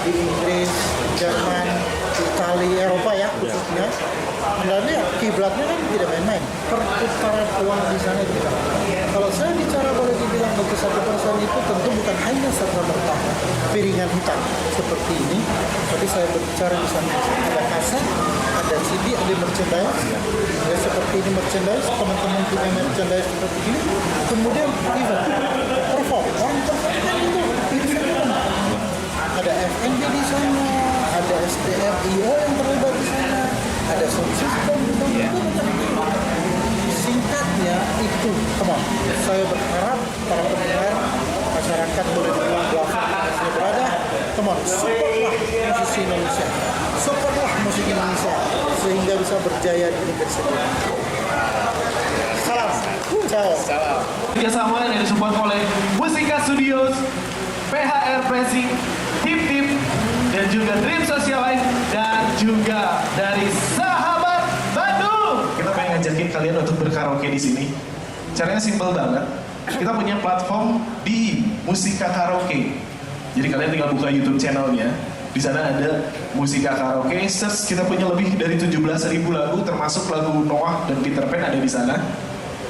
di Inggris, Jerman, Italia, Eropa ya khususnya. Sebenarnya kiblatnya kan tidak main-main. Perputaran uang di sana tidak. Kalau saya bicara boleh dibilang bagi 1% itu tentu bukan hanya serta-merta piringan hitam seperti ini, tapi saya berbicara di sana ada kaset, ada CD, ada merchandise, ya seperti ini merchandise, teman-teman punya merchandise seperti ini, kemudian event, perform, orang perform kan itu ada FNB di sana, ada STRIO yang terlibat di sana, ada sound system, singkatnya itu, teman. Saya berharap para pendengar masyarakat boleh dibilang belakang saya berada, teman, supportlah musisi Indonesia, supportlah musik Indonesia sehingga bisa berjaya di negeri sendiri. Salam, ciao. Kerjasama yang disupport oleh Musika Studios, PHR Pressing, Tip Tip, dan juga Dream Socialize, dan juga dari Sahabat Bandung. Kita pengen ngajakin kalian untuk berkaraoke di sini. Caranya simpel banget. Kita punya platform di Musika Karaoke. Jadi kalian tinggal buka YouTube channelnya. Di sana ada Musika Karaoke. Search, kita punya lebih dari 17.000 lagu, termasuk lagu Noah dan Peter Pan ada di sana.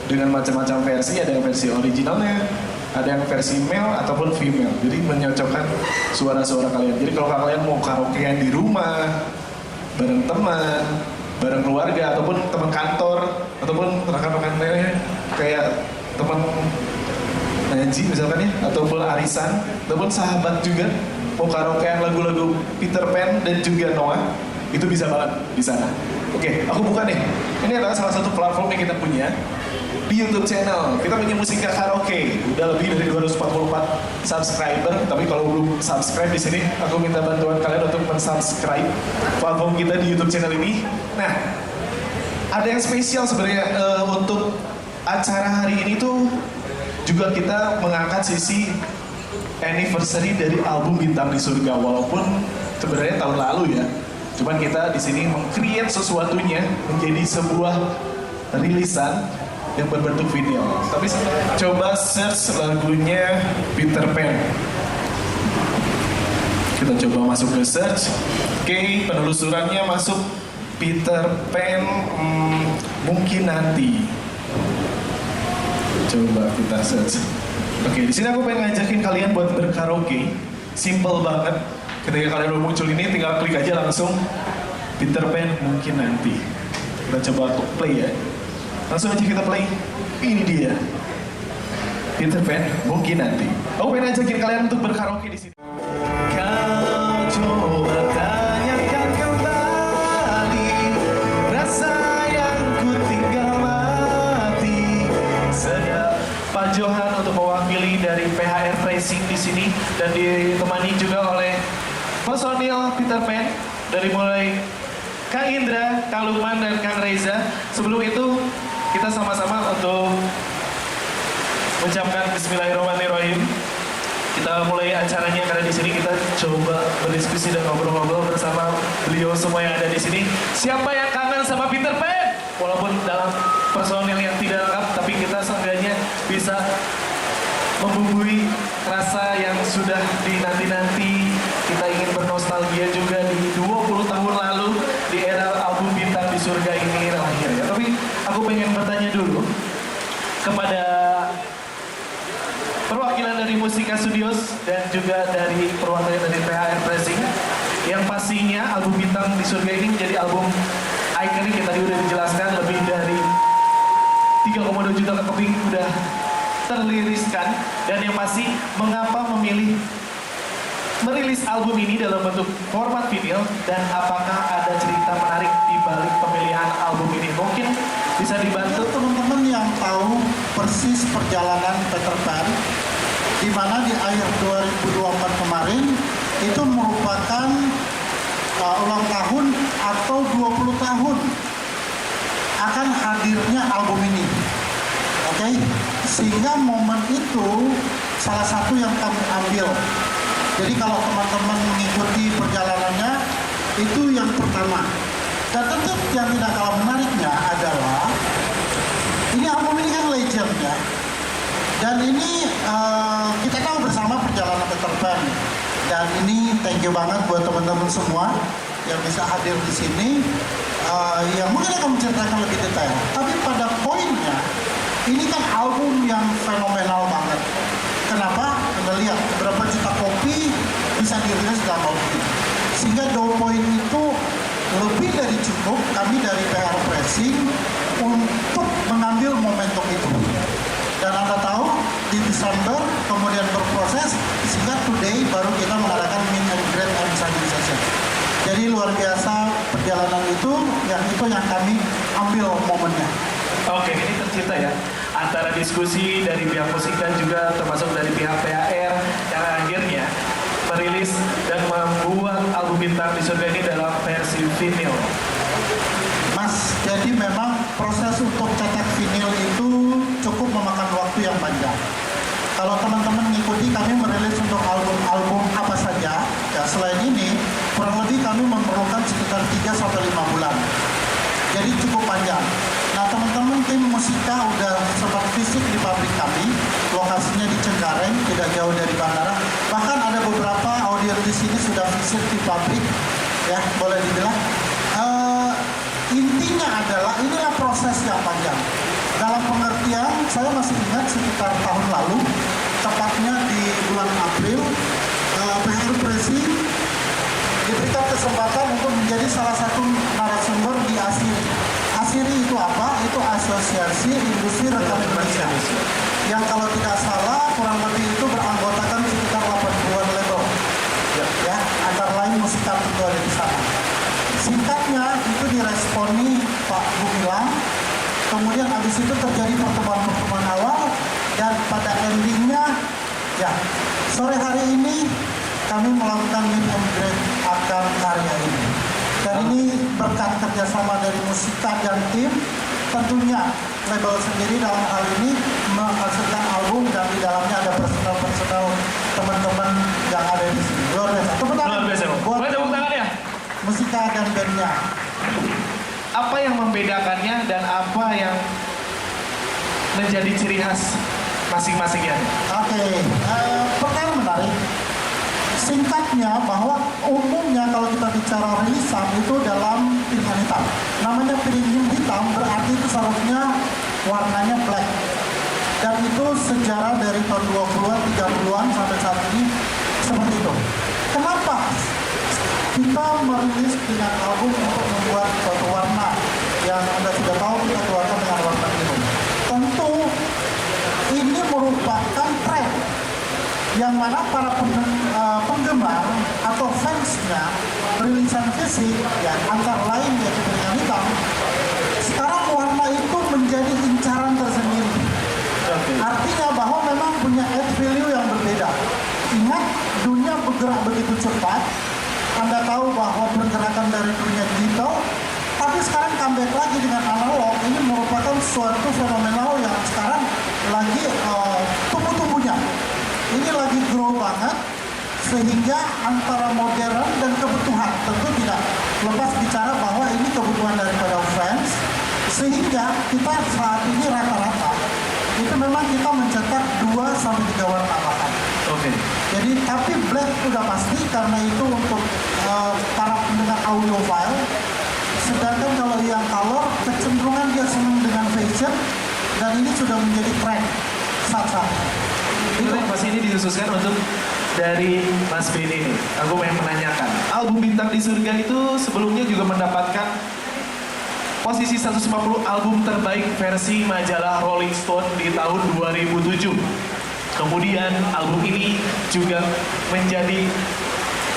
Dengan macam-macam versi, ada yang versi originalnya, ada yang versi male ataupun female. Jadi menyocokkan suara-suara kalian. Jadi kalau kalian mau karaokean di rumah, bareng teman, bareng keluarga, ataupun teman kantor, ataupun rekan-rekan kayak teman ngaji misalkan ya, ataupun arisan, ataupun sahabat juga, mau karaokean lagu-lagu Peter Pan dan juga Noah, itu bisa banget di sana. Oke, aku buka nih. Ini adalah salah satu platform yang kita punya di YouTube channel. Kita punya Musika Karaoke. Udah lebih dari 244 subscriber. Tapi kalau belum subscribe di sini, aku minta bantuan kalian untuk mensubscribe platform kita di YouTube channel ini. Nah, ada yang spesial sebenarnya untuk acara hari ini tuh juga kita mengangkat sisi anniversary dari album Bintang di Surga. Walaupun sebenarnya tahun lalu ya. Cuman kita di sini meng-create sesuatunya menjadi sebuah rilisan yang berbentuk video. Tapi coba search lagunya Peter Pan. Kita coba masuk ke search. Oke, penelusurannya masuk Peter Pan mungkin nanti. Coba kita search. Oke, di sini aku pengen ngajakin kalian buat berkaraoke. Simple banget. Ketika kalian udah muncul ini, tinggal klik aja langsung Peter Pan mungkin nanti. Kita coba play ya. Langsung aja kita play. Ini dia Peter Pan mungkin nanti. Aku pengen ajakin kalian untuk berkaraoke di sini. Kau coba tanyakan kembali rasa yang dan ditemani juga oleh personil Peter Pan dari mulai Kang Indra, Kang Lukman, dan Kang Reza. Sebelum itu kita sama-sama untuk mengucapkan Bismillahirrahmanirrahim. Kita mulai acaranya karena di sini kita coba berdiskusi dan ngobrol-ngobrol bersama beliau semua yang ada di sini. Siapa yang kangen sama Peter Pan? Walaupun dalam personil yang tidak lengkap, tapi kita seenggaknya bisa membumbui rasa yang sudah dinanti-nanti. Kita ingin bernostalgia juga di 20 tahun lalu di era album Bintang di Surga ini lahir ya. Tapi aku pengen bertanya dulu kepada perwakilan dari Musika Studios dan juga dari perwakilan dari PHR Pressing, yang pastinya album Bintang di Surga ini menjadi album ikonik yang tadi udah dijelaskan, lebih dari 3,2 juta keping udah terliriskan. Dan yang pasti mengapa memilih merilis album ini dalam bentuk format vinyl, dan apakah ada cerita menarik di balik pemilihan album ini? Mungkin bisa dibantu teman-teman yang tahu persis perjalanan Peter Pan, di mana di akhir 2024 kemarin itu merupakan ulang tahun atau 20 tahun akan hadirnya album ini. Oke, sehingga momen itu salah satu yang kami ambil. Jadi kalau teman-teman mengikuti perjalanannya, itu yang pertama. Dan tentu yang tidak kalah menariknya adalah ini album ini kan legend ya. Dan ini kita tahu bersama perjalanan Peter Pan. Dan ini thank you banget buat teman-teman semua yang bisa hadir di sini. Yang mungkin akan menceritakan lebih detail. Tapi pada poinnya, ini kan album yang fenomenal banget. Kenapa? Anda lihat berapa juta kopi bisa dirilis dalam album ini. Sehingga 2 poin itu lebih dari cukup kami dari PR Pressing untuk mengambil momentum itu. Dan Anda tahu di Desember kemudian berproses sehingga today baru kita mengadakan meet and greet and signing session. Jadi luar biasa perjalanan itu yang kami ambil momennya. Oke, ini tercipta ya antara diskusi dari pihak musik dan juga termasuk dari pihak PHR yang akhirnya merilis dan membuat album Bintang di Surga ini dalam versi vinyl. Mas, jadi memang proses untuk cetak vinyl itu cukup memakan waktu yang panjang. Kalau teman-teman mengikuti, kami merilis untuk album apa saja, ya selain ini kurang lebih kami memerlukan sekitar 3-5 bulan. Jadi cukup panjang. Nah teman-teman tim Musika udah sempat fisik di pabrik kami, lokasinya di Cengkareng, tidak jauh dari bandara. Bahkan ada beberapa audiens di sini sudah fisik di pabrik, ya boleh dibilang. Intinya adalah inilah proses yang panjang. Dalam pengertian, saya masih ingat sekitar tahun lalu, tepatnya di bulan April, PR Pressing diberikan kesempatan untuk menjadi salah satu narasumber di ASIRI. ASIRI itu apa? Itu Asosiasi Industri Rekam Indonesia. Yang kalau tidak salah kurang lebih itu beranggotakan sekitar 80-an label. Ya, antara lain Musika tentu ada di sana. Singkatnya itu diresponi Pak Gumilang. Kemudian habis itu terjadi pertemuan-pertemuan awal dan pada endingnya ya sore hari ini kami melakukan meet and greet akan karya ini. Dan ini berkat kerjasama dari Musika dan tim, tentunya label sendiri dalam hal ini menghasilkan album dan di dalamnya ada personal teman-teman yang ada di sini. Luar biasa. Tepuk tangan buat tepuk tangan ya. Musika dan bandnya. Apa yang membedakannya dan apa yang menjadi ciri khas masing-masingnya? Oke, pertanyaan menarik. Singkatnya bahwa umumnya kalau kita bicara rilisan itu dalam piringan hitam. Namanya piringan hitam berarti itu seharusnya warnanya black. Dan itu sejarah dari tahun 20-an, 30-an sampai saat ini seperti itu. Kenapa kita merilis dengan album untuk membuat suatu warna yang Anda sudah tahu kita keluarkan dengan warna biru? Tentu ini merupakan tren yang mana para penggemar atau fansnya rilisan fisik ya antara lain yaitu piringan hitam, sekarang warna itu menjadi incaran tersendiri. Artinya bahwa memang punya add value yang berbeda. Ingat bergerak begitu cepat. Anda tahu bahwa pergerakan dari dunia digital, tapi sekarang comeback lagi dengan analog. Ini merupakan suatu fenomenal yang sekarang lagi tumbuh-tumbuhnya. Ini lagi grow banget, sehingga antara modern dan kebutuhan tentu tidak lepas bicara bahwa ini kebutuhan daripada fans, sehingga kita saat ini rata-rata itu memang kita mencetak 2-3 warna bahkan. Oke. Jadi tapi black udah pasti karena itu untuk para pendengar audiophile. Sedangkan kalau yang color kecenderungan dia senang dengan fashion dan ini sudah menjadi tren saat-saat. Itu pas ini dikhususkan untuk dari Mas Benny nih. Aku pengen menanyakan, album Bintang di Surga itu sebelumnya juga mendapatkan posisi 150 album terbaik versi majalah Rolling Stone di tahun 2007. Kemudian album ini juga menjadi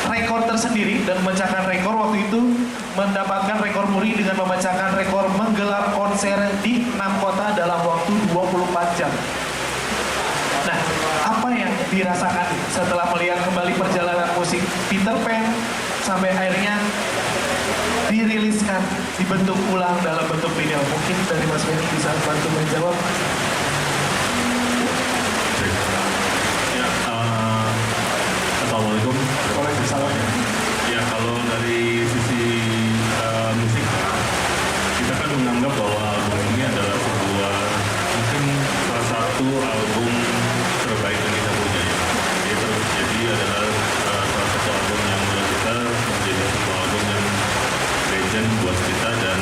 rekor tersendiri dan memecahkan rekor waktu itu, mendapatkan rekor muri dengan memecahkan rekor menggelar konser di 6 kota dalam waktu 24 jam. Nah, apa yang dirasakan setelah melihat kembali perjalanan musik Peter Pan sampai akhirnya diriliskan, dibentuk ulang dalam bentuk video? Mungkin dari Mas Benny bisa bantu menjawab. Ya, Assalamualaikum. Waalaikumsalam. Ya, kalau dari sisi musik, kita kan menganggap bahwa album ini adalah sebuah mungkin salah satu album terbaik yang kita punya. Jadi adalah salah satu album yang menurut kita menjadi sebuah album yang legend buat kita, dan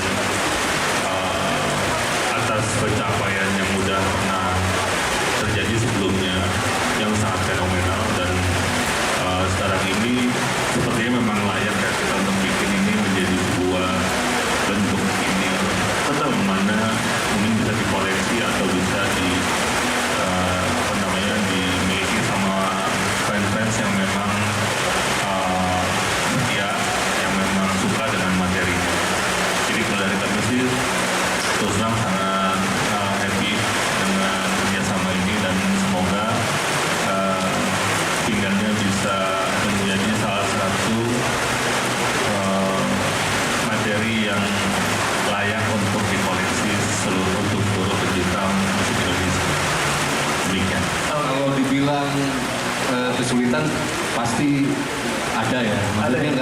atas pencapaian yang udah pernah terjadi sebelumnya yang sangat fenomenal, dan sekarang ini sepertinya memang layak ya kita untuk bikin ini menjadi sebuah bentuk ini betul mana mungkin bisa dikoleksi atau bisa dimiliki sama fans-fans yang memang setia, yang memang suka dengan materi. Jadi kalau dari kami sih terus terang sangat happy dengan kerjasama ini, dan semoga tinggalnya bisa menjadi salah satu materi yang layak untuk dikoleksi untuk seluruh pecinta musik Indonesia. Demikian. Kalau dibilang kesulitan pasti ada ya. Maksudnya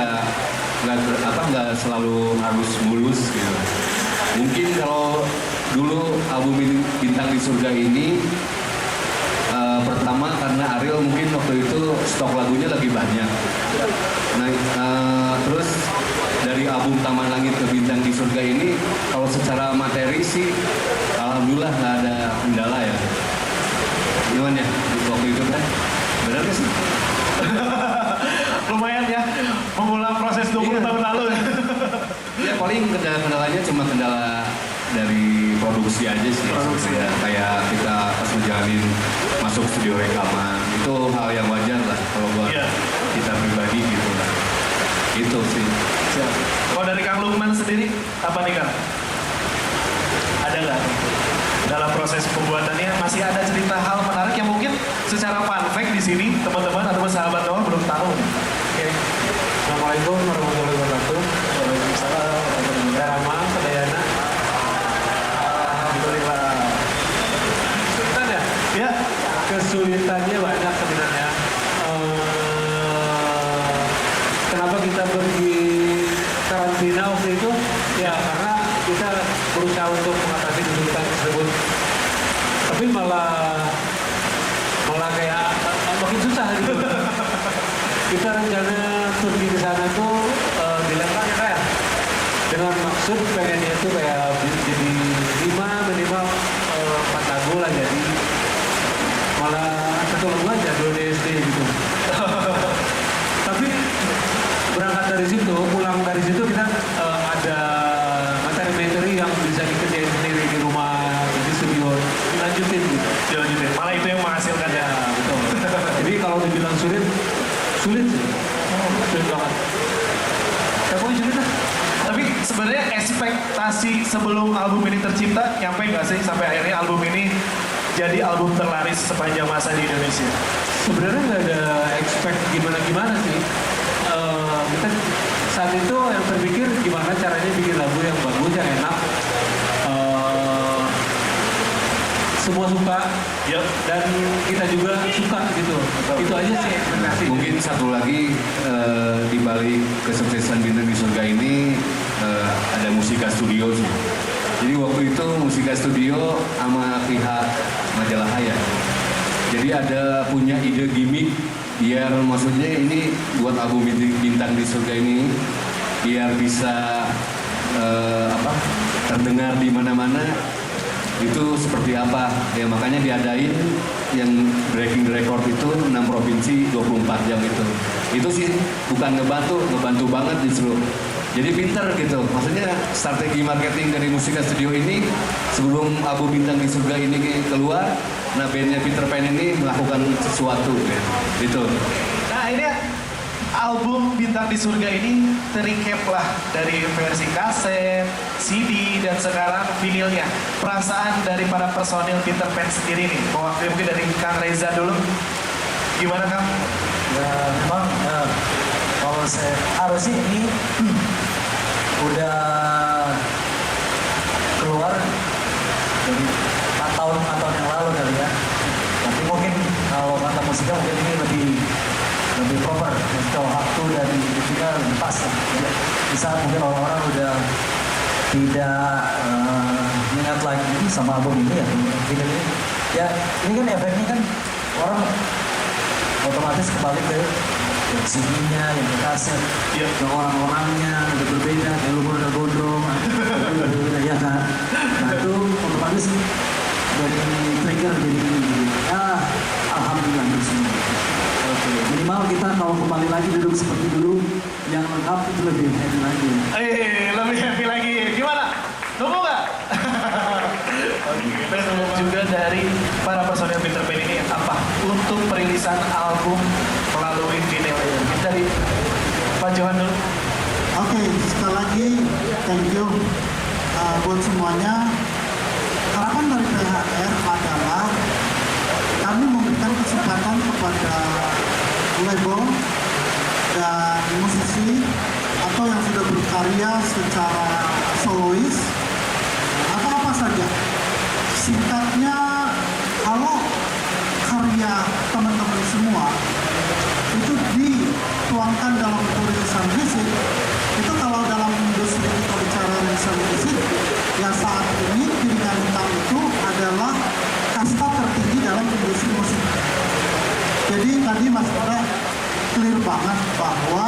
nggak selalu harus mulus gitu. Mungkin kalau dulu album Bintang di Surga ini pertama karena Ariel mungkin waktu itu stok lagunya lagi banyak. Nah, terus dari album Taman Langit ke Bintang di Surga ini kalau secara materi sih alhamdulillah nggak ada kendala ya. Gimana ya waktu itu kan? Benar nggak sih? Lumayan ya, mengulang proses 20 tahun lalu. Ya paling kendalanya cuma kendala dari produksi aja sih. Ya, kayak kita pas menjalin masuk studio rekaman itu hal yang wajar lah kalau buat kita pribadi gitu lah. Itu sih. Siap. Kalau dari Kang Lukman sendiri apa nih Kang? Ada nggak dalam proses pembuatannya masih ada cerita hal menarik yang mungkin secara fun fact di sini teman-teman atau sahabat Noah belum tahu? Oke. Assalamualaikum warahmatullahi wabarakatuh. Waalaikumsalam. Rama, Sadayana. Alhamdulillah. Kesulitan ya? Ya. Kesulitannya banyak sebenarnya. Kenapa kita pergi karantina waktu itu? Ya karena kita berusaha untuk mengatasi kesulitan tersebut. Tapi malah kayak makin susah gitu. Kita rencana pergi ke sana tuh dilempar kayak dengan maksud pengennya tuh kayak jadi 5 minimal 4 lagu lah, jadi malah satu lagu aja 2 DSD gitu. Tapi berangkat dari situ, pulang dari situ kita ada materi-materi yang bisa dikerjain sendiri di rumah, di studio, dilanjutin gitu. Dilanjutin. Malah itu yang menghasilkan ya. Betul. Jadi kalau dibilang sulit sih. Sulit banget. Tapi sulit lah. Tapi sebenarnya ekspektasi sebelum album ini tercipta nyampe nggak sih sampai akhirnya album ini jadi album terlaris sepanjang masa di Indonesia? sebenarnya nggak ada expect gimana sih. Kita saat itu yang terpikir gimana caranya bikin lagu yang bagus, yang enak, semua suka, dan kita juga suka gitu. Itu aja sih ekspektasi. Mungkin satu lagi di balik kesuksesan Bintang di Surga ini ada Musika Studio sih. Jadi waktu itu Musika Studio sama pihak Majalah Haya. Jadi ada punya ide gimmick biar maksudnya ini buat album Bintang di Surga ini biar bisa terdengar di mana-mana itu seperti apa ya, makanya diadain yang breaking record itu 6 provinsi 24 jam itu sih bukan ngebantu banget justru, jadi pinter gitu, maksudnya strategi marketing dari Musika Studio ini sebelum album Bintang di Surga ini keluar, nah bandnya Peter Pan ini melakukan sesuatu ya, gitu. Nah ini album Bintang di Surga ini tercap lah dari versi kaset, CD, dan sekarang vinilnya. Perasaan dari para personil Peter Pan sendiri nih, mungkin dari Kang Reza dulu. Gimana Kang? Ya memang kalau saya harusnya ini udah keluar dari 4 tahun yang lalu kali ya. Tapi mungkin kalau kata musiknya mungkin ini lebih proper, kalau waktu dan musiknya lebih pas. Di saat mungkin orang-orang udah tidak ingat lagi sama album ini ya, film ini. Ya ini kan efeknya kan orang otomatis kembali ke CD-nya, yang ke kaset, ke orang-orangnya udah berbeda, kayak lu udah gondrong, berbeda ya kan. Nah itu otomatis dari trigger jadi alhamdulillah semua. Oke, minimal kita kalau kembali lagi duduk seperti dulu, yang lengkap itu lebih happy lagi. Lebih happy lagi. Gimana? Nunggu nggak? Juga dari para personil Peter Pan ini apa untuk perilisan album melalui vinyl ini? Dari Pak Johan dulu. Oke, sekali lagi thank you buat semuanya. Harapan dari PHR adalah kami memberikan kesempatan kepada label dan musisi atau yang sudah berkarya secara solois atau apa saja. Singkatnya, kalau karya teman-teman semua itu dituangkan dalam tulisan fisik, itu kalau dalam industri kita bicara tulisan fisik, ya saat ini Piringan Hitam itu adalah kasta tertinggi dalam industri musik. Jadi tadi Mas Bara clear banget bahwa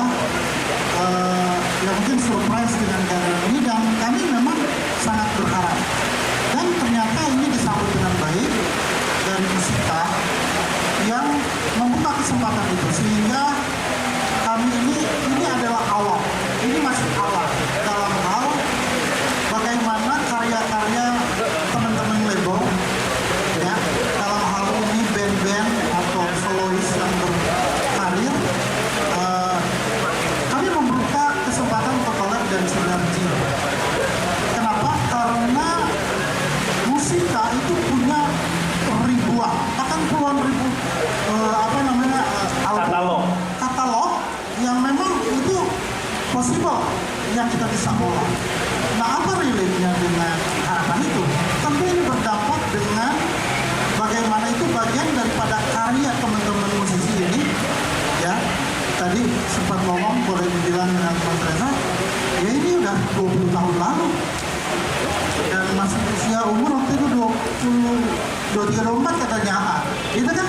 ya mungkin surprise dengan karya ini, dan kami memang sangat berharap. Dan ternyata ini disambut dengan baik dari Musika yang membuka kesempatan itu, sehingga kami ini adalah awal, ini masih awal dalam hal bagaimana karya-karya teman-teman label ya, dalam hal ini band-band atau solois yang berkarir, kami membuka kesempatan untuk collab dan sinergi. Kenapa? Karena Musika itu punya ribuan, bahkan puluhan ribu katalog yang memang itu possible yang kita bisa olah. Nah, apa relate-nya dengan harapan itu? Tentu ini berdampak dengan bagaimana itu bagian daripada karya teman-teman musisi ini ya. Tadi sempat ngomong, boleh dibilang dengan Mas Reza, ya ini udah 20 tahun lalu dan masih usia umur waktu itu 23-24 katanya. Itu kan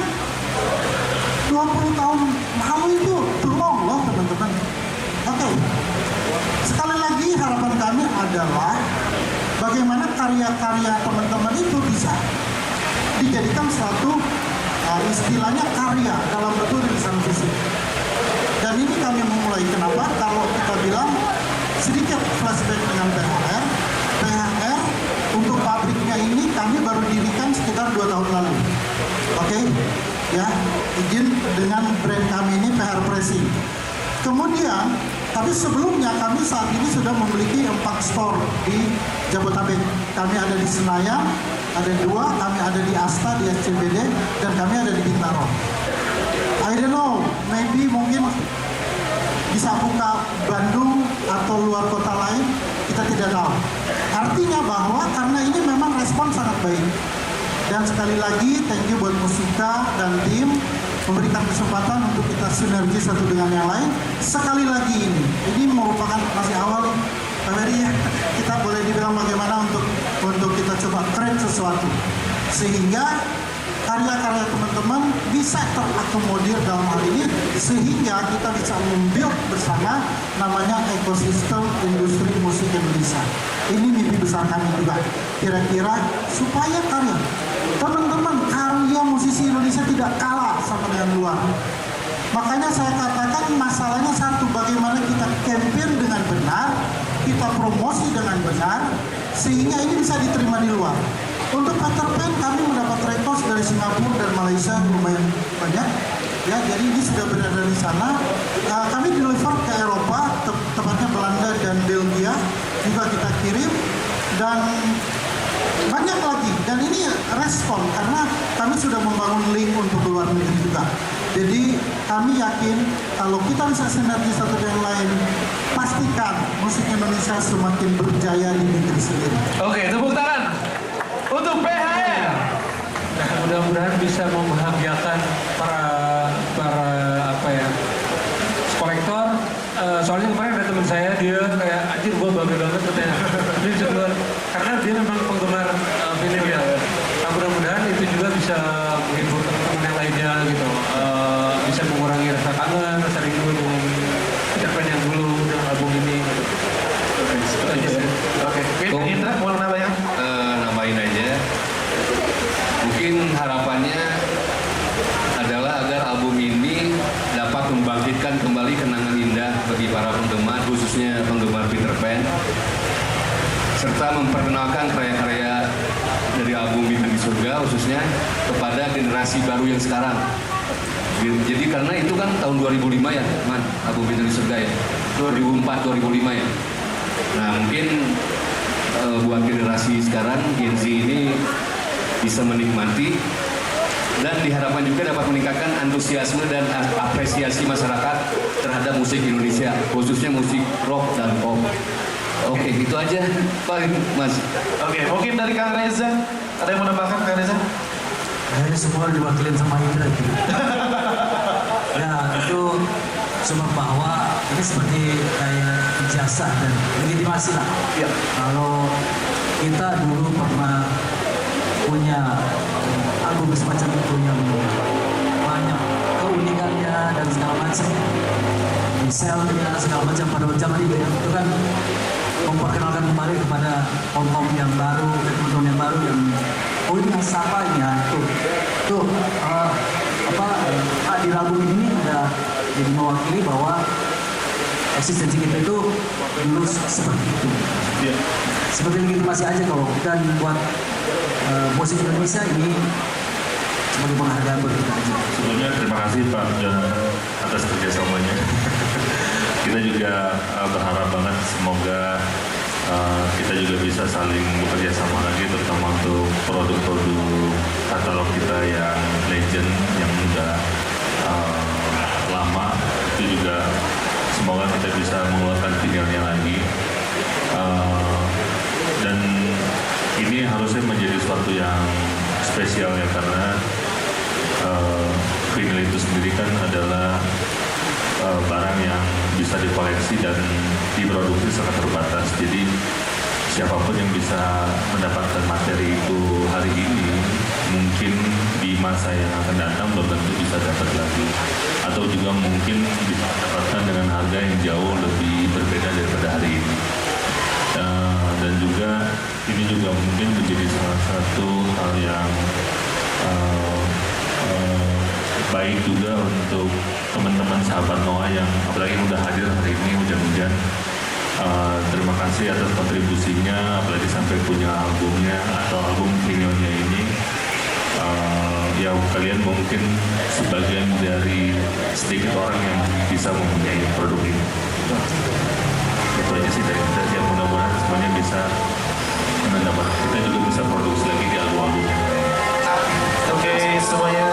20 tahun lalu, itu long loh teman-teman. Oke. Sekali lagi harapan kami adalah bagaimana karya-karya teman-teman itu bisa dijadikan suatu istilahnya karya dalam bentuk tulisan fisik. Dan ini kami memulai, kenapa? Kalau kita bilang sedikit flashback dengan PHR untuk pabriknya ini kami baru dirikan sekitar 2 tahun lalu. Oke? Ya, izin dengan brand kami ini PHR Pressing. Kemudian, tapi sebelumnya kami saat ini sudah memiliki 4 store di Jabodetabek. Kami ada di Senayan, ada 2, kami ada di Asta, di SCBD, dan kami ada di Bintaro. maybe mungkin bisa buka Bandung atau luar kota lain, kita tidak tahu. Artinya bahwa karena ini memang respon sangat baik. Dan sekali lagi, thank you buat Musika dan tim memberikan kesempatan untuk kita sinergi satu dengan yang lain. Sekali lagi ini merupakan masih awal, Pak Ferry, ya. Kita boleh dibilang bagaimana untuk kita coba create sesuatu. Sehingga karya-karya teman-teman bisa terakomodir dalam hal ini, sehingga kita bisa membuild bersama namanya ekosistem industri musik Indonesia. Ini mimpi besar kami juga. Kira-kira supaya karya teman-teman, karya musisi Indonesia tidak kalah sama dengan luar. Makanya saya katakan masalahnya satu, bagaimana kita campaign dengan benar, kita promosi dengan benar, sehingga ini bisa diterima di luar. Untuk Peter Pan kami mendapat request dari Singapura dan Malaysia lumayan banyak, ya. Jadi ini sudah berada di sana. Kami deliver ke Eropa, tepatnya Belanda dan Belgia juga kita kirim, dan banyak lagi. Dan ini respon karena kami sudah membangun link untuk luar negeri juga. Jadi kami yakin kalau kita bisa sinergi satu dengan lain, pastikan musik Indonesia semakin berjaya di negeri sendiri. Oke, tepuk tangan untuk PHR. Nah, mudah-mudahan bisa membahagiakan para kolektor. Soalnya kemarin ada teman saya, dia kayak anjir gua bangga banget katanya. Dia bisa keluar karena dia memang penggemar vinyl ya. Nah, mudah-mudahan itu juga bisa menghibur teman-teman yang lainnya gitu. Bisa mengurangi rasa kangen, rasa rindu dengan Peter Pan yang dulu dengan album ini. Gitu. Oke, Indra mau namanya? Nambahin aja. Mungkin harapannya adalah agar album ini dapat membangkitkan kembali kenangan indah bagi para penggemar, khususnya penggemar Peter Pan, serta memperkenalkan karya-karya dari album Mimpi di Surga khususnya kepada generasi baru yang sekarang. Jadi karena itu kan tahun 2005 ya, Man, album Mimpi di Surga ya, 2004-2005 ya. Nah mungkin buat generasi sekarang, Gen Z ini bisa menikmati dan diharapkan juga dapat meningkatkan antusiasme dan apresiasi masyarakat terhadap musik Indonesia, khususnya musik rock dan pop. Oke, itu aja Pak Mas. Oke, mungkin dari Kang Reza, ada yang mau nambahkan Kang Reza? Ini semua diwakilin sama Indra gitu. Ya itu cuma bahwa ini seperti kayak ijazah dan legitimasi lah. Iya. Kalau kita dulu pernah punya album semacam itu yang banyak keunikannya dan segala macam, misalnya segala macam pada zaman itu kan memperkenalkan kembali kepada kaum yang baru, teman-teman yang baru yang oh ini siapa ini ya tuh di album ini udah jadi mewakili bahwa eksistensi kita itu dulu seperti itu. Iya. Seperti legitimasi aja kalau kita buat musik Indonesia ini sebagai penghargaan buat kita aja. Sebelumnya terima kasih Pak Jonathan atas kerjasamanya. Kita juga berharap banget semoga kita juga bisa saling bekerja sama lagi, terutama untuk produk-produk katalog kita yang legend, yang udah lama. Itu juga semoga kita bisa mengeluarkan vinylnya lagi. Dan ini harusnya menjadi suatu yang spesial ya, karena vinyl itu sendiri kan adalah barang yang bisa dikoleksi dan diproduksi sangat terbatas. Jadi siapapun yang bisa mendapatkan materi itu hari ini, mungkin di masa yang akan datang belum tentu bisa dapat lagi, atau juga mungkin bisa dapatkan dengan harga yang jauh lebih berbeda daripada hari ini. Dan juga ini juga mungkin menjadi salah satu hal yang baik juga untuk teman-teman sahabat Noah yang apalagi udah hadir hari ini hujan-hujan. Terima kasih atas kontribusinya, apalagi sampai punya albumnya atau album vinylnya ini. Ya kalian mungkin sebagian dari sedikit orang yang bisa mempunyai produk ini. Itu aja sih dari kita, ya mudah-mudahan semuanya bisa mendapat, kita juga bisa produksi lagi di album-album. Oke, semuanya